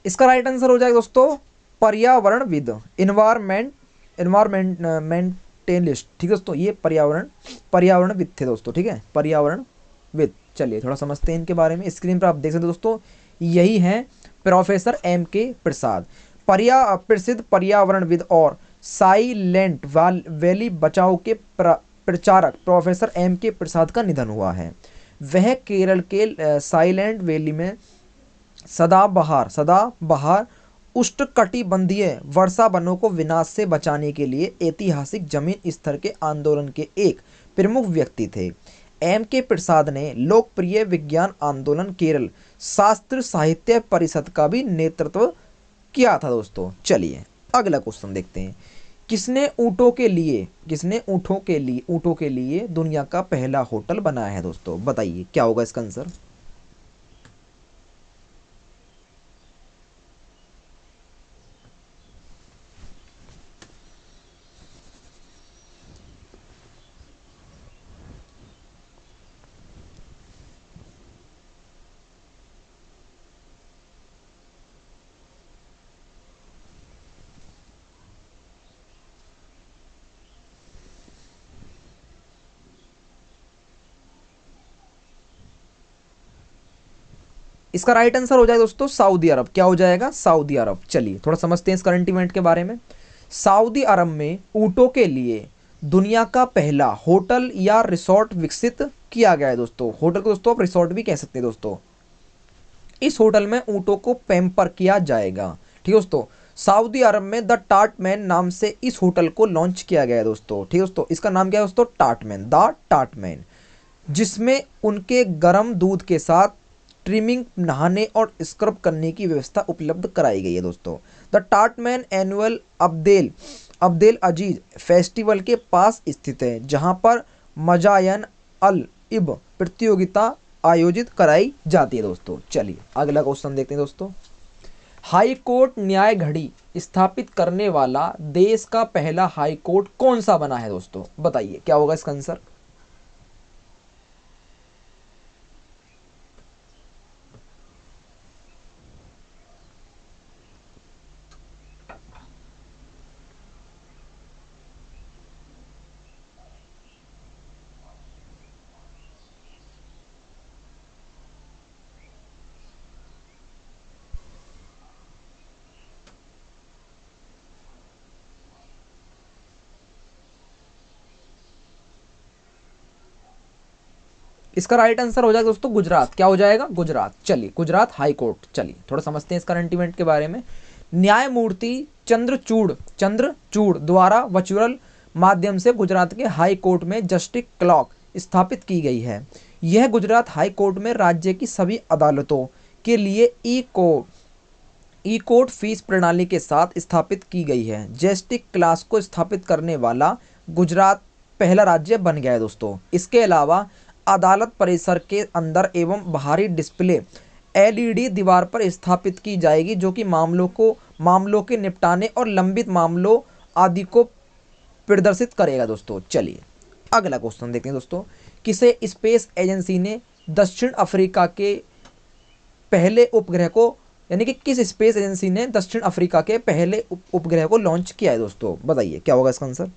इसका राइट आंसर हो जाएगा दोस्तों पर्यावरणविद, इन्वायरमेंटलिस्ट। ठीक है दोस्तों, ये पर्यावरणविद थे दोस्तों। ठीक है, पर्यावरणविद। चलिए थोड़ा समझते हैं इनके बारे में। स्क्रीन पर आप देख सकते हैं दोस्तों, यही है प्रोफेसर M.K. प्रसाद, प्रसिद्ध पर्यावरणविद और साइलेंट वैली बचाओ के प्रचारक प्रोफेसर M.K. प्रसाद का निधन हुआ है। वह केरल के साइलेंट वैली में सदाबहार उष्णकटिबंधीय वर्षा वनों को विनाश से बचाने के लिए ऐतिहासिक जमीन स्तर के आंदोलन के एक प्रमुख व्यक्ति थे। M.K. प्रसाद ने लोकप्रिय विज्ञान आंदोलन केरल शास्त्र साहित्य परिषद का भी नेतृत्व किया था दोस्तों। चलिए अगला क्वेश्चन देखते हैं। किसने ऊँटों के लिए दुनिया का पहला होटल बनाया है दोस्तों? बताइए क्या होगा इसका आंसर? इसका राइट आंसर हो जाएगा दोस्तों सऊदी अरब। क्या हो जाएगा? सऊदी अरब। चलिए थोड़ा समझते हैं इस करंट इवेंट के बारे में। सऊदी अरब में ऊँटों के लिए दुनिया का पहला होटल या रिसोर्ट विकसित किया गया है दोस्तों। होटल को दोस्तों आप रिसोर्ट भी कह सकते हैं दोस्तों। इस होटल में ऊँटों को पैम्पर किया जाएगा। ठीक है दोस्तों, सऊदी अरब में द टाटमैन नाम से इस होटल को लॉन्च किया गया है दोस्तों। ठीक है दोस्तों, इसका नाम क्या है दोस्तों? टाटमैन, द टाटमैन। जिसमें उनके गर्म दूध के साथ ट्रिमिंग, नहाने और स्क्रब करने की व्यवस्था उपलब्ध कराई गई है दोस्तों। The Tatman annual Abdel Abdel Aziz festival के पास स्थित है, जहां पर मजायन अल इब प्रतियोगिता आयोजित कराई जाती है दोस्तों। चलिए अगला क्वेश्चन देखते हैं दोस्तों। हाई कोर्ट न्याय घड़ी स्थापित करने वाला देश का पहला हाई कोर्ट कौन सा बना है दोस्तों? बताइए क्या होगा इसका आंसर। इसका राइट आंसर हो जाएगा दोस्तों गुजरात। क्या हो जाएगा? गुजरात। चलिए गुजरात हाई कोर्ट। चलिए थोड़ा समझते हैं इस करंट इवेंट के बारे में। न्यायमूर्ति चंद्रचूड़ द्वारा वर्चुअल माध्यम से गुजरात के हाई कोर्ट में जस्टिस क्लॉक स्थापित की गई है। यह गुजरात हाई कोर्ट में राज्य की सभी अदालतों के लिए ई कोर्ट फीस प्रणाली के साथ स्थापित की गई है। जस्टिस क्लास को स्थापित करने वाला गुजरात पहला राज्य बन गया है दोस्तों। इसके अलावा अदालत परिसर के अंदर एवं बाहरी डिस्प्ले एलईडी दीवार पर स्थापित की जाएगी, जो कि मामलों के निपटाने और लंबित मामलों आदि को प्रदर्शित करेगा दोस्तों। चलिए अगला क्वेश्चन देखते हैं दोस्तों। किसे स्पेस एजेंसी ने दक्षिण अफ्रीका के पहले उपग्रह को, यानी कि किस स्पेस एजेंसी ने दक्षिण अफ्रीका के पहले उपग्रह को लॉन्च किया है दोस्तों? बताइए क्या होगा इसका आंसर।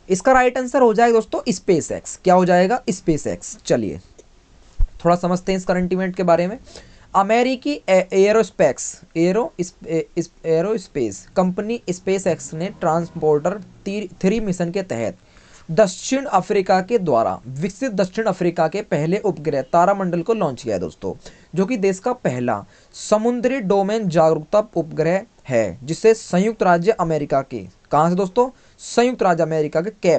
इसका राइट आंसर हो जाएगा दोस्तों स्पेस एक्स। क्या हो जाएगा? Space x. चलिए थोड़ा समझते हैं इस करंट इवेंट के बारे में। अमेरिकी एरोस्पेस कंपनी स्पेस एक्स ने ट्रांसपोर्टर 3 मिशन के तहत दक्षिण अफ्रीका के द्वारा विकसित दक्षिण अफ्रीका के पहले उपग्रह तारामंडल को लॉन्च किया है दोस्तों, जो कि देश का पहला समुद्री डोमेन जागरूकता उपग्रह है, जिसे संयुक्त राज्य अमेरिका के, कहाँ से दोस्तों? संयुक्त राज्य अमेरिका के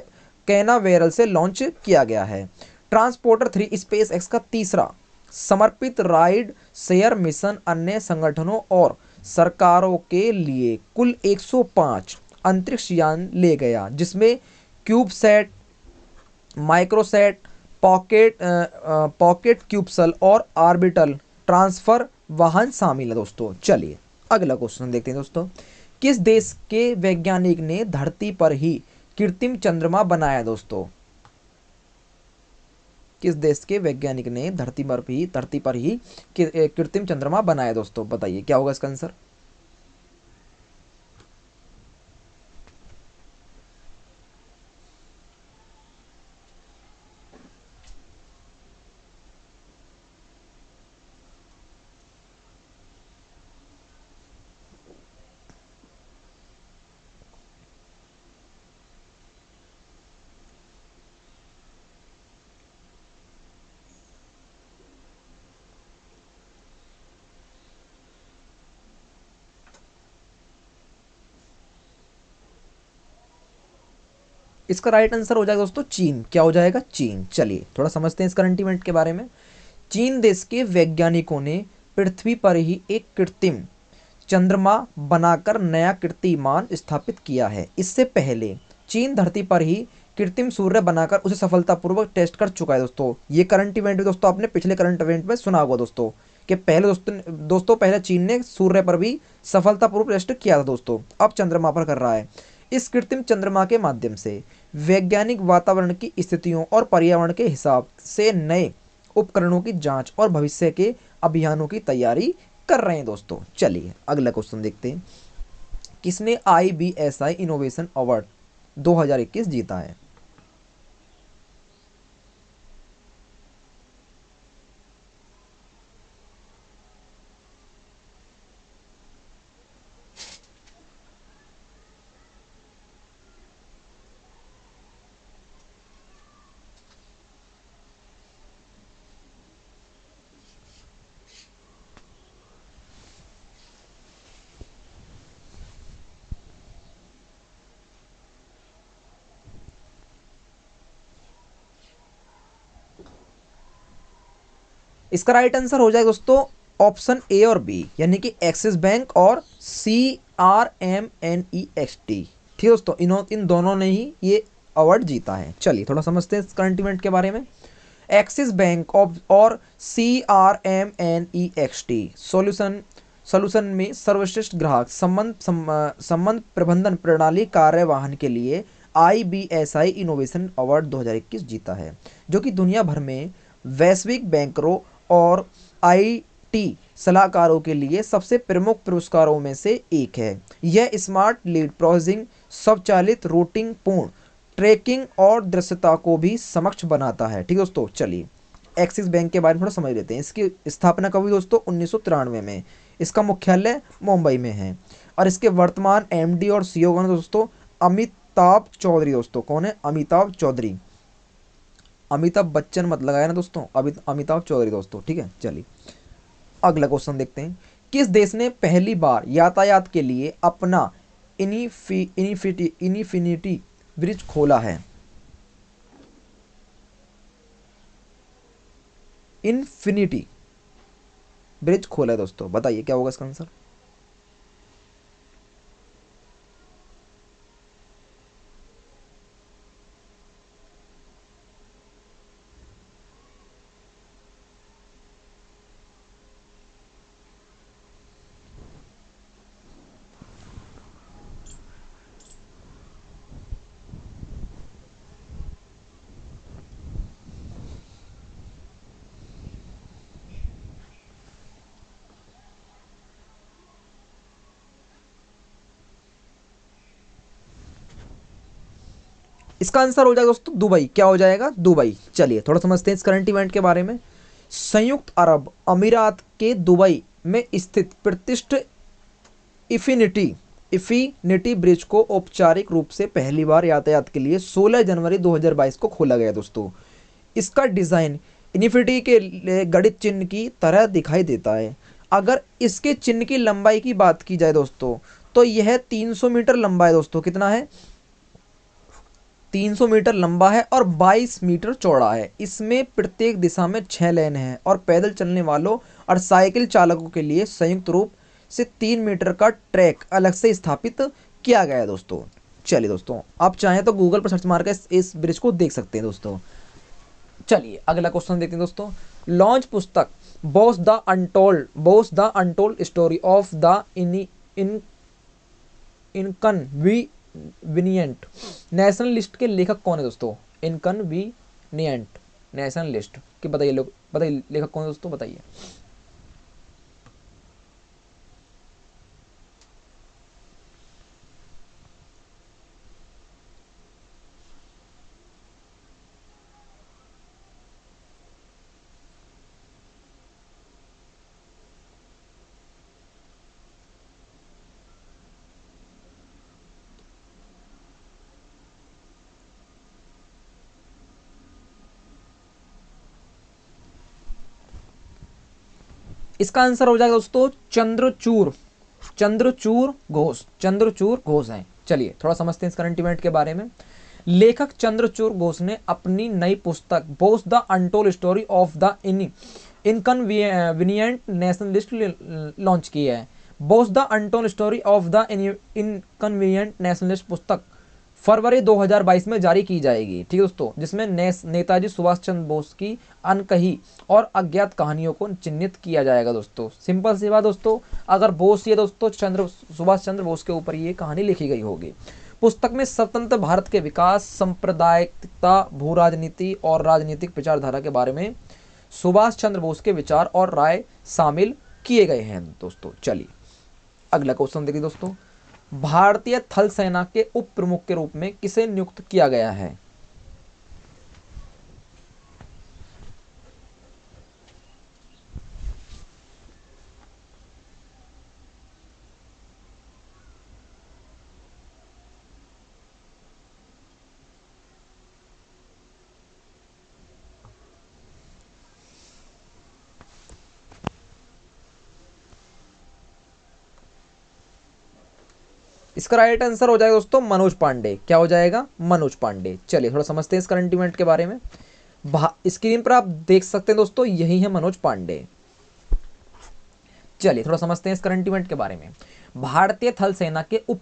कैनावेरल से लॉन्च किया गया है। ट्रांसपोर्टर 3 स्पेस एक्स का तीसरा समर्पित राइड शेयर मिशन अन्य संगठनों और सरकारों के लिए कुल 105 अंतरिक्ष यान ले गया, जिसमें क्यूबसैट, माइक्रोसैट, पॉकेट क्यूबसल और ऑर्बिटल ट्रांसफर वाहन शामिल है दोस्तों। चलिए अगला क्वेश्चन देखते हैं दोस्तों। किस देश के वैज्ञानिक ने धरती पर ही कृत्रिम चंद्रमा बनाया दोस्तों? किस देश के वैज्ञानिक ने धरती पर ही कृत्रिम चंद्रमा बनाया दोस्तों? बताइए क्या होगा इसका आंसर। इसका राइट आंसर हो जाएगा दोस्तों चीन। क्या हो जाएगा? चीन। चलिए थोड़ा समझते हैं इस करंट इवेंट के बारे में। चीन देश के वैज्ञानिकों ने पृथ्वी पर ही एक कृत्रिम चंद्रमा बनाकर नया कीर्तिमान स्थापित किया है। इससे पहले चीन धरती पर ही कृत्रिम सूर्य बनाकर उसे सफलतापूर्वक टेस्ट कर चुका है दोस्तों। ये करंट इवेंट भी दोस्तों आपने पिछले करंट इवेंट में सुना होगा दोस्तों, कि पहले पहले चीन ने सूर्य पर भी सफलतापूर्वक टेस्ट किया था दोस्तों, अब चंद्रमा पर कर रहा है। इस कृत्रिम चंद्रमा के माध्यम से वैज्ञानिक वातावरण की स्थितियों और पर्यावरण के हिसाब से नए उपकरणों की जांच और भविष्य के अभियानों की तैयारी कर रहे हैं दोस्तों। चलिए अगला क्वेश्चन देखते हैं। किसने IBSI इनोवेशन अवार्ड 2021 जीता है? इसका राइट आंसर हो जाएगा दोस्तों ऑप्शन ए और बी, यानी कि एक्सिस बैंक और CRMNEXT। ठीक है दोस्तों, इन दोनों ने ही ये अवार्ड जीता है। चलिए थोड़ा समझते हैं करंट इवेंट के बारे में। एक्सिस बैंक और CRMNEXT सॉल्यूशन में सर्वश्रेष्ठ ग्राहक संबंध प्रबंधन प्रणाली कार्यवाहन के लिए IBSI इनोवेशन अवार्ड 2021 जीता है, जो कि दुनिया भर में वैश्विक बैंकरों और IT सलाहकारों के लिए सबसे प्रमुख पुरस्कारों में से एक है। यह स्मार्ट लीड प्रोसेसिंग, स्वचालित रूटिंग, पूर्ण ट्रैकिंग और दृश्यता को भी सक्षम बनाता है। ठीक है दोस्तों, चलिए एक्सिस बैंक के बारे में थोड़ा समझ लेते हैं। इसकी स्थापना कब हुई दोस्तों? 1993 में। इसका मुख्यालय मुंबई में है और इसके वर्तमान MD और CEO कौन है दोस्तों? अमिताभ चौधरी। दोस्तों कौन है? अमिताभ चौधरी। अमिताभ बच्चन मत लगाया ना दोस्तों, अमिताभ चौधरी दोस्तों। ठीक है, चलिए अगला क्वेश्चन देखते हैं। किस देश ने पहली बार यातायात के लिए अपना इन्फिनिटी ब्रिज खोला है? इन्फिनिटी ब्रिज खोला है दोस्तों, बताइए क्या होगा इसका आंसर? इसका आंसर हो जाएगा दोस्तों दुबई। क्या हो जाएगा? दुबई। चलिए थोड़ा समझते हैं इस करंट इवेंट के बारे में। संयुक्त अरब अमीरात के दुबई में स्थित प्रतिष्ठित इफिनिटी ब्रिज को औपचारिक रूप से पहली बार यातायात के लिए 16 जनवरी 2022 को खोला गया दोस्तों। इसका डिज़ाइन इन्फिनिटी के गणित चिन्ह की तरह दिखाई देता है। अगर इसके चिन्ह की लंबाई की बात की जाए दोस्तों, तो यह 300 मीटर लंबा है दोस्तों। कितना है? 300 मीटर लंबा है और 22 मीटर चौड़ा है। इसमें प्रत्येक दिशा में 6 लेन हैं और पैदल चलने वालों और साइकिल चालकों के लिए संयुक्त रूप से 3 मीटर का ट्रैक अलग से स्थापित किया गया है दोस्तों। चलिए दोस्तों, आप चाहें तो गूगल पर सर्च मार कर इस ब्रिज को देख सकते हैं दोस्तों। चलिए अगला क्वेश्चन देखते हैं दोस्तों। लॉन्च पुस्तक Bose the untold story of the inconvenient nationalist के लेखक कौन है दोस्तों? इनकन्वीनियंट नेशनलिस्ट के बताइए लोग, बताइए लेखक कौन है दोस्तों, बताइए। इसका आंसर हो जाएगा दोस्तों चंद्रचूड़ घोष हैं। चलिए थोड़ा समझते हैं इस करंट इवेंट के बारे में। लेखक चंद्रचूड़ घोष ने अपनी नई पुस्तक Bose the untold story of the inconvenient nationalist launch की है। Bose the untold story of the inconvenient nationalist पुस्तक फरवरी 2022 में जारी की जाएगी। ठीक है दोस्तों, जिसमें नेताजी सुभाष चंद्र बोस की अनकही और अज्ञात कहानियों को चिन्हित किया जाएगा दोस्तों। सिंपल सी बात दोस्तों, अगर बोस ये दोस्तों सुभाष चंद्र बोस के ऊपर ये कहानी लिखी गई होगी। पुस्तक में स्वतंत्र भारत के विकास, सांप्रदायिकता, भू राजनीति और राजनीतिक विचारधारा के बारे में सुभाष चंद्र बोस के विचार और राय शामिल किए गए हैं दोस्तों। चलिए अगला क्वेश्चन देखिए दोस्तों। भारतीय थल सेना के उप प्रमुख के रूप में किसे नियुक्त किया गया है? इसका राइट आंसर हो जाएगा दोस्तों मनोज पांडे। क्या हो जाएगा? मनोज पांडे। चलिए थोड़ा समझते हैं इस करंट इवेंट के बारे में। स्क्रीन पर आप देख सकते हैं दोस्तों, यही है मनोज पांडे। चलिए थोड़ा समझते हैं इस करंट इवेंट के बारे में। भारतीय थल सेना के उप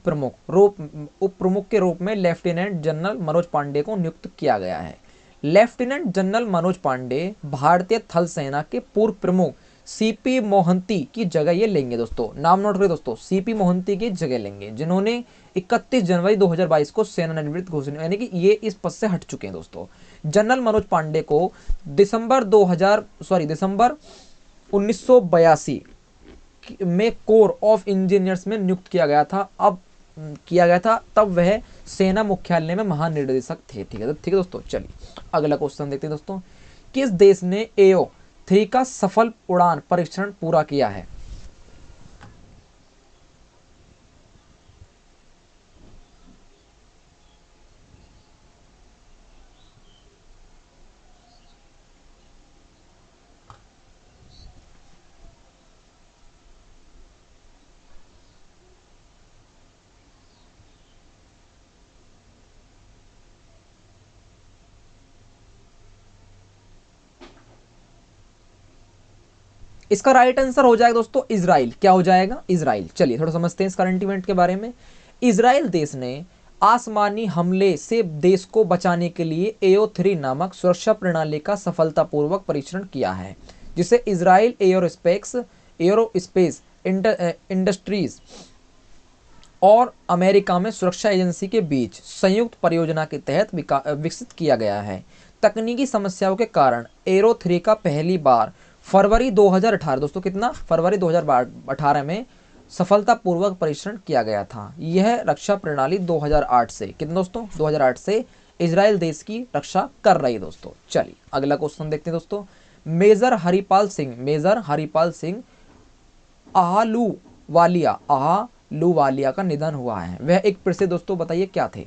प्रमुख के रूप में लेफ्टिनेंट जनरल मनोज पांडे को नियुक्त किया गया है। लेफ्टिनेंट जनरल मनोज पांडे भारतीय थल सेना के पूर्व प्रमुख सीपी मोहंती की जगह ये लेंगे दोस्तों। नाम नोट करिए दोस्तों, सीपी मोहंती की जगह लेंगे, जिन्होंने 31 जनवरी 2022 को सेवानिवृत्त घोषणा, यानी कि ये इस पद से हट चुके हैं दोस्तों। जनरल मनोज पांडे को दिसंबर 1982 में कोर ऑफ इंजीनियर्स में नियुक्त किया गया था। तब वह सेना मुख्यालय में महानिदेशक थे। ठीक है दोस्तों। चलिए अगला क्वेश्चन देखते हैं दोस्तों। किस देश ने AO3 का सफल उड़ान परीक्षण पूरा किया है? इसका राइट आंसर हो जाएगा दोस्तों इजराइल। क्या हो जाएगा? इजराइल। चलिए थोड़ा समझते हैं इस करंट इवेंट के बारे में। इजराइल देश ने आसमानी हमले से देश को बचाने के लिए AO3 नामक सुरक्षा प्रणाली का सफलतापूर्वक परीक्षण किया है, जिसे इजराइल एयरोस्पेस इंडस्ट्रीज और अमेरिका में सुरक्षा एजेंसी के बीच संयुक्त परियोजना के तहत विकसित किया गया है। तकनीकी समस्याओं के कारण एरो 3 का पहली बार फरवरी 2018 दोस्तों, कितना? फरवरी 2018 में सफलतापूर्वक परीक्षण किया गया था। यह रक्षा प्रणाली 2008 से, कितने दोस्तों? 2008 से इजराइल देश की रक्षा कर रही है दोस्तों। चलिए अगला क्वेश्चन देखते हैं दोस्तों। मेजर हरिपाल सिंह आहलूवालिया का निधन हुआ है। वह एक प्रसिद्ध, दोस्तों बताइए क्या थे?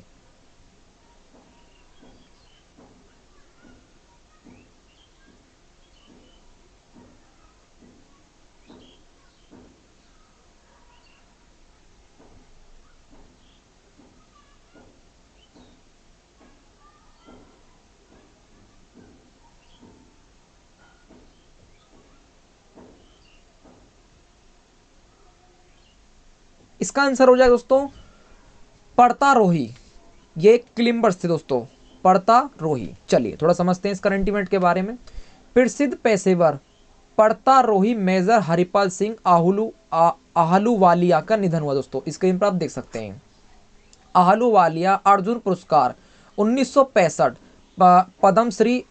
इसका आंसर हो जाएगा दोस्तों पर्तारोही। ये क्लिम्बर्स थे दोस्तों, पर्तारोही। चलिए थोड़ा समझते हैं इस करंट इवेंट के बारे में। प्रसिद्ध पेशेवर पर्तारोही मेजर हरिपाल सिंह आहलूवालिया का निधन हुआ दोस्तों। स्क्रीन पर आप देख सकते हैं। आहलूवालिया अर्जुन पुरस्कार 1965, पद्मश्री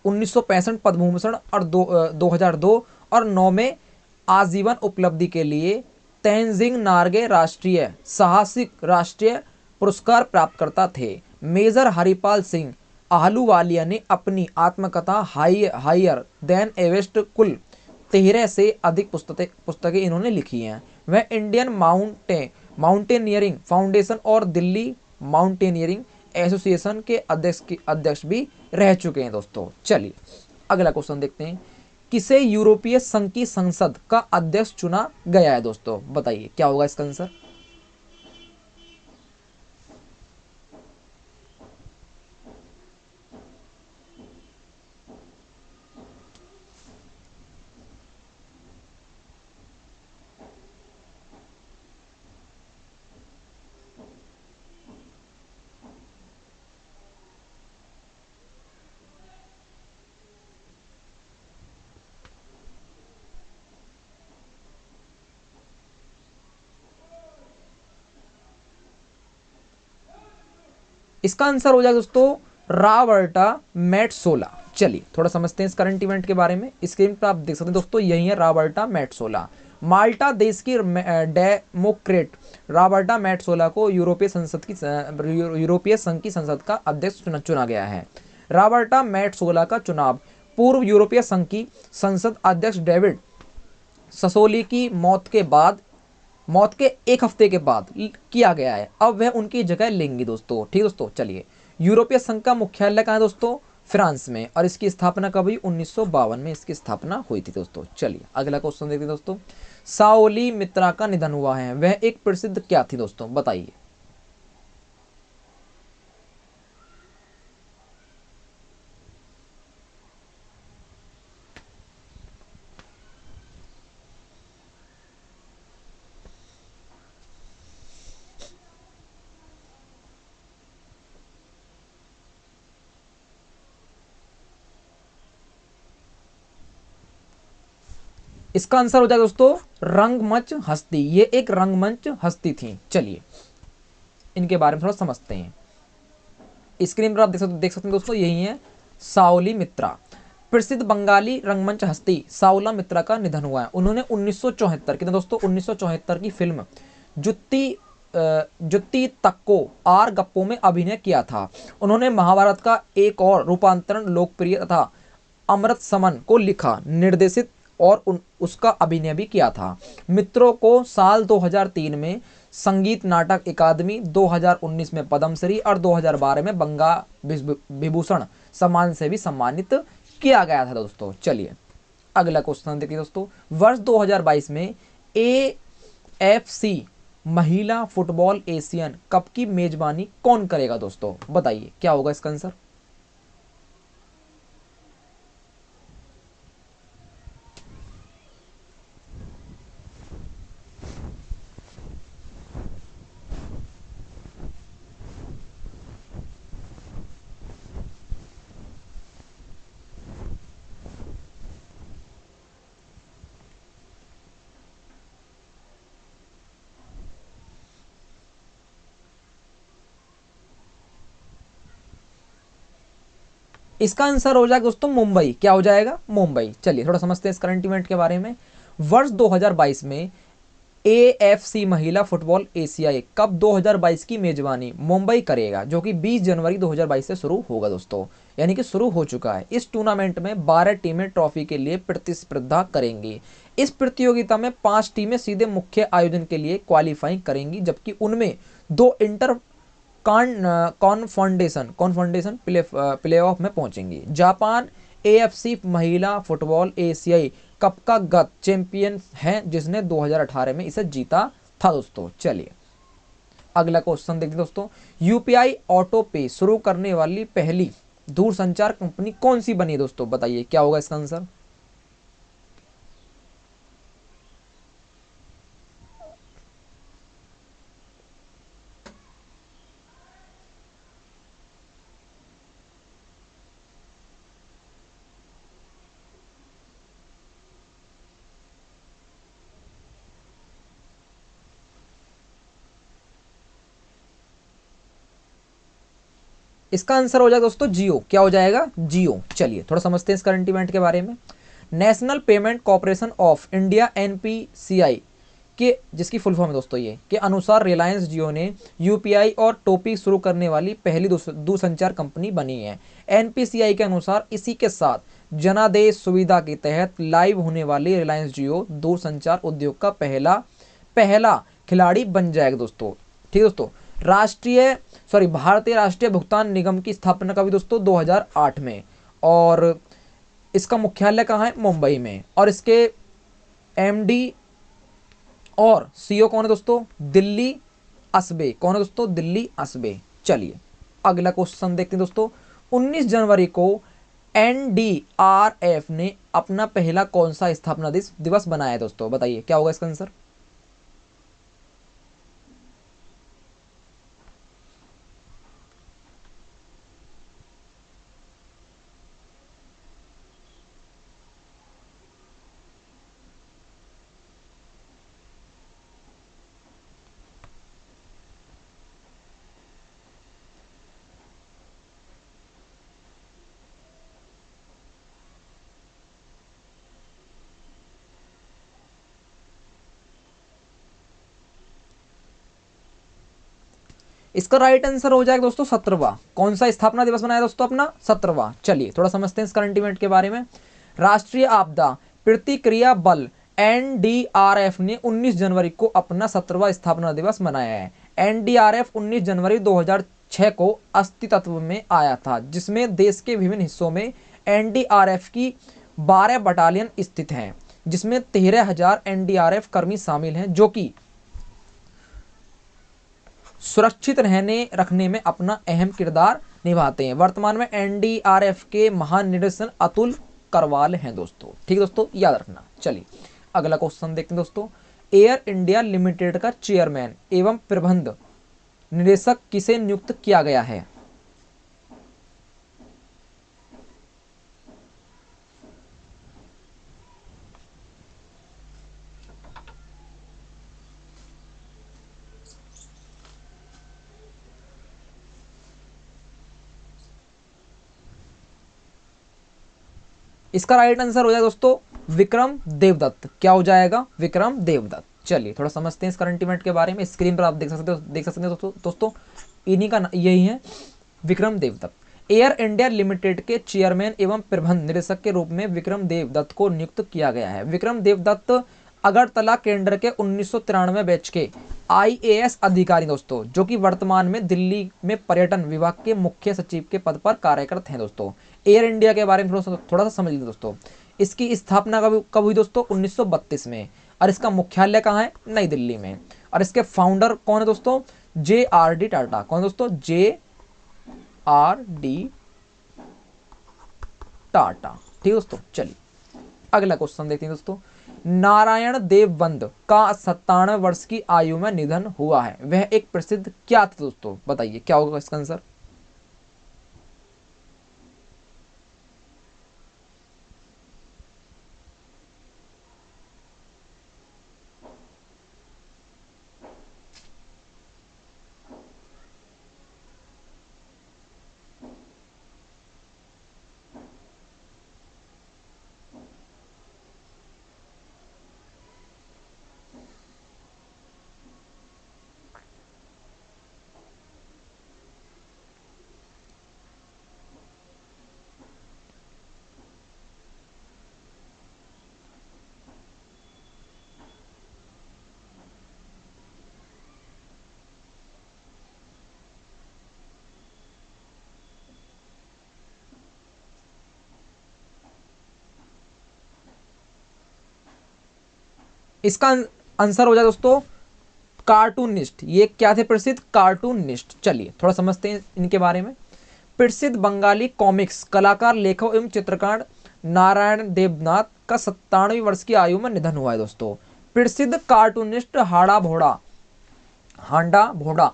1965, पद्म भूषण और 2002 और 9 में आजीवन उपलब्धि के लिए तेनजिंग नार्गे राष्ट्रीय साहसिक राष्ट्रीय पुरस्कार प्राप्तकर्ता थे। मेजर हरिपाल सिंह आहलूवालिया ने अपनी आत्मकथा हायर देन एवेस्ट कुल 13 से अधिक पुस्तकें इन्होंने लिखी हैं। वह इंडियन माउंटेनियरिंग फाउंडेशन और दिल्ली माउंटेनियरिंग एसोसिएशन के अध्यक्ष भी रह चुके हैं दोस्तों। चलिए अगला क्वेश्चन देखते हैं। किसे यूरोपीय संघ की संसद का अध्यक्ष चुना गया है दोस्तों? बताइए क्या होगा इसका आंसर? इसका आंसर हो जाएगा दोस्तों रॉबर्टा मेट्सोला। चलिए थोड़ा समझते हैं इस करंट इवेंट के बारे में। स्क्रीन पर आप देख सकते हैं दोस्तों, यही है रॉबर्टा मेट्सोला। माल्टा देश की डेमोक्रेट रॉबर्टा मैट्सोला को यूरोपीय संघ की संसद का अध्यक्ष चुना गया है। रॉबर्टा मैट्सोला का चुनाव पूर्व यूरोपीय संघ की संसद अध्यक्ष डेविड ससोली की मौत के एक हफ्ते के बाद किया गया है। अब वह उनकी जगह लेंगी दोस्तों। ठीक दोस्तों, चलिए यूरोपीय संघ का मुख्यालय कहाँ है दोस्तों? फ्रांस में। और इसकी स्थापना कब हुई? 1952 में इसकी स्थापना हुई थी दोस्तों। चलिए अगला क्वेश्चन देखते हैं दोस्तों। साओली मित्रा का निधन हुआ है, वह एक प्रसिद्ध क्या थी दोस्तों? बताइए। इसका आंसर हो जाएगा दोस्तों रंगमंच हस्ती। ये एक रंगमंच हस्ती थी। चलिए इनके बारे में थोड़ा समझते हैं। स्क्रीन पर आप देख सकते हैं दोस्तों, यही है साओली मित्रा। प्रसिद्ध बंगाली रंगमंच हस्ती साओला मित्रा का निधन हुआ है। उन्होंने 1974 की दोस्तों 1974 की फिल्म जुत्ती तक्को आर गप्पो में अभिनय किया था। उन्होंने महाभारत का एक और रूपांतरण लोकप्रिय तथा अमृत समन को लिखा, निर्देशित और उसका अभिनय भी किया था। मित्रों को साल 2003 में संगीत नाटक अकादमी, 2019 में पद्मश्री और 2012 में बंगा विभूषण सम्मान से भी सम्मानित किया गया था दोस्तों। चलिए अगला क्वेश्चन देखिए दोस्तों। वर्ष 2022 में AFC महिला फुटबॉल एशियन कप की मेजबानी कौन करेगा दोस्तों? बताइए क्या होगा इसका आंसर। इसका आंसर हो जाएगा दोस्तों मुंबई। क्या हो जाएगा? मुंबई। चलिए थोड़ा समझते हैं इस करंट इवेंट के बारे में। वर्ष 2022 में AFC महिला फुटबॉल एशियाई कप 2022 की मेजबानी मुंबई करेगा, जो कि 20 जनवरी 2022 से शुरू होगा दोस्तों, यानी कि शुरू हो चुका है। इस टूर्नामेंट में 12 टीमें ट्रॉफी के लिए प्रतिस्पर्धा करेंगी। इस प्रतियोगिता में 5 टीमें सीधे मुख्य आयोजन के लिए क्वालिफाइंग करेंगी, जबकि उनमें 2 इंटर कॉन्फेडरेशन प्लेऑफ में पहुंचेंगी। जापान AFC महिला फुटबॉल एशियाई कप का गत चैंपियन है, जिसने 2018 में इसे जीता था दोस्तों। चलिए अगला क्वेश्चन देखते दोस्तों। UPI ऑटो पे शुरू करने वाली पहली दूरसंचार कंपनी कौन सी बनी दोस्तों? बताइए क्या होगा इसका आंसर। इसका आंसर हो जाएगा दोस्तों जियो। क्या हो जाएगा? जियो। चलिए थोड़ा समझते हैं इस करंट इवेंट के बारे में। National payment corporation of India NPCI के, जिसकी फुल फॉर्म है दोस्तों ये, के अनुसार रिलायंस जियो ने UPI और टोपी शुरू करने वाली पहली दूरसंचार कंपनी बनी है। NPCI के अनुसार इसी के साथ जनादेश सुविधा के तहत लाइव होने वाली रिलायंस जियो दूरसंचार उद्योग का पहला खिलाड़ी बन जाएगा दोस्तों। ठीक दोस्तों। भारतीय राष्ट्रीय भुगतान निगम की स्थापना कभी दोस्तों 2008 में, और इसका मुख्यालय कहाँ है? मुंबई में। और इसके MD और CEO कौन है दोस्तों? दिल्ली असबे। कौन है दोस्तों? दिल्ली असबे। चलिए अगला क्वेश्चन देखते हैं दोस्तों। 19 जनवरी को NDRF ने अपना पहला कौन सा स्थापना दिवस बनाया है दोस्तों? बताइए क्या होगा इसका आंसर। इसका राइट आंसर हो जाएगा दोस्तों 17वां। कौन सा स्थापना दिवस मनाया दोस्तों अपना? 17वां। चलिए थोड़ा समझते हैं इस करंट इवेंट के बारे में। राष्ट्रीय आपदा प्रतिक्रिया बल एनडीआरएफ ने 19 जनवरी को अपना 17वां स्थापना दिवस मनाया है। एनडीआरएफ 19 जनवरी 2006 को अस्तित्व में आया था, जिसमें देश के विभिन्न हिस्सों में एनडीआरएफ की 12 बटालियन स्थित हैं, जिसमें 13,000 एनडीआरएफ कर्मी शामिल हैं, जो कि सुरक्षित रखने में अपना अहम किरदार निभाते हैं। वर्तमान में एनडीआरएफ के महानिदेशक अतुल करवाल हैं दोस्तों। ठीक है दोस्तों, याद रखना। चलिए अगला क्वेश्चन देखते हैं दोस्तों। एयर इंडिया लिमिटेड का चेयरमैन एवं प्रबंध निदेशक किसे नियुक्त किया गया है? इसका राइट आंसर हो जाएगा दोस्तों विक्रम देवदत्त। क्या हो जाएगा? विक्रम देवदत्त। चलिए थोड़ा समझते हैं इस करंट इवेंट के बारे में। स्क्रीन पर आप देख सकते हैं दोस्तों इन्हीं का यही है, Vikram Devdutt. Air India Limited के चेयरमैन एवं प्रबंध निदेशक के रूप में विक्रम देवदत्त को नियुक्त किया गया है। विक्रम देवदत्त अगरतला केंद्र के 1993 बैच के आईएएस अधिकारी दोस्तों, जो कि वर्तमान में दिल्ली में पर्यटन विभाग के मुख्य सचिव के पद पर कार्यरत हैं दोस्तों। एयर इंडिया के बारे में थोड़ा सा समझ लीजिए दोस्तों। इसकी स्थापना कब हुई दोस्तों? 1932 में। और इसका मुख्यालय कहाँ है? नई दिल्ली में। और इसके फाउंडर कौन है दोस्तों? JRD टाटा। कौन दोस्तों? JRD टाटा। ठीक दोस्तों। चलिए अगला क्वेश्चन देखते हैं दोस्तों। नारायण देवबंद का 97 वर्ष की आयु में निधन हुआ है। वह एक प्रसिद्ध क्या था दोस्तों? बताइए क्या होगा इसका आंसर? इसका आंसर हो जाए दोस्तों कार्टूनिस्ट। ये क्या थे? प्रसिद्ध कार्टूनिस्ट। चलिए थोड़ा समझते हैं इनके बारे में। प्रसिद्ध बंगाली कॉमिक्स कलाकार, लेखक एवं चित्रकार नारायण देवनाथ का 97वीं वर्ष की आयु में निधन हुआ है दोस्तों। प्रसिद्ध cartoonist Handa Vohra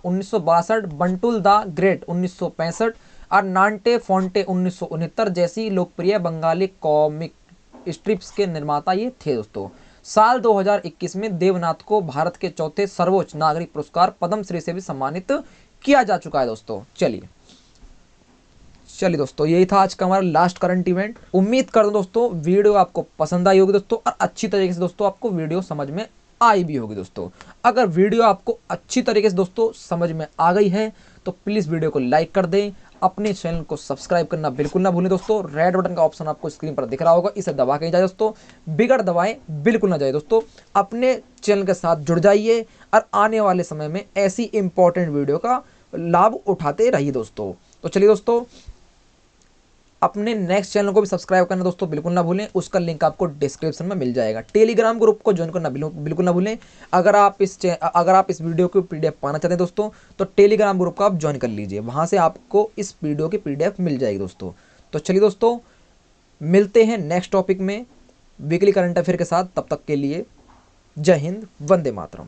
1962, बंटुल the great 1965 और नांटे फोंटे 1969 जैसी लोकप्रिय बंगाली कॉमिक स्ट्रिप्स के निर्माता ये थे दोस्तों। साल 2021 में देवनाथ को भारत के चौथे सर्वोच्च नागरिक पुरस्कार पद्मश्री से भी सम्मानित किया जा चुका है दोस्तों। चलिए दोस्तों, यही था आज का हमारा लास्ट करंट इवेंट। उम्मीद कर दूं दोस्तों वीडियो आपको पसंद आई होगी दोस्तों, और अच्छी तरीके से दोस्तों आपको वीडियो समझ में आई भी होगी दोस्तों। अगर वीडियो आपको अच्छी तरीके से दोस्तों समझ में आ गई है तो प्लीज़ वीडियो को लाइक कर दें। अपने चैनल को सब्सक्राइब करना बिल्कुल ना भूलें दोस्तों। रेड बटन का ऑप्शन आपको स्क्रीन पर दिख रहा होगा, इसे दबा के जाए दोस्तों, बिगड़ दबाएं बिल्कुल ना जाए दोस्तों। अपने चैनल के साथ जुड़ जाइए और आने वाले समय में ऐसी इंपॉर्टेंट वीडियो का लाभ उठाते रहिए दोस्तों। तो चलिए दोस्तों, अपने नेक्स्ट चैनल को भी सब्सक्राइब करना दोस्तों बिल्कुल ना भूलें। उसका लिंक आपको डिस्क्रिप्शन में मिल जाएगा। टेलीग्राम ग्रुप को ज्वाइन करना बिल्कुल ना भूलें। अगर आप इस वीडियो की PDF पाना चाहते हैं दोस्तों तो टेलीग्राम ग्रुप को आप ज्वाइन कर लीजिए, वहाँ से आपको इस वीडियो की PDF मिल जाएगी दोस्तों। तो चलिए दोस्तों, मिलते हैं नेक्स्ट टॉपिक में वीकली करंट अफेयर के साथ। तब तक के लिए जय हिंद, वंदे मातरम।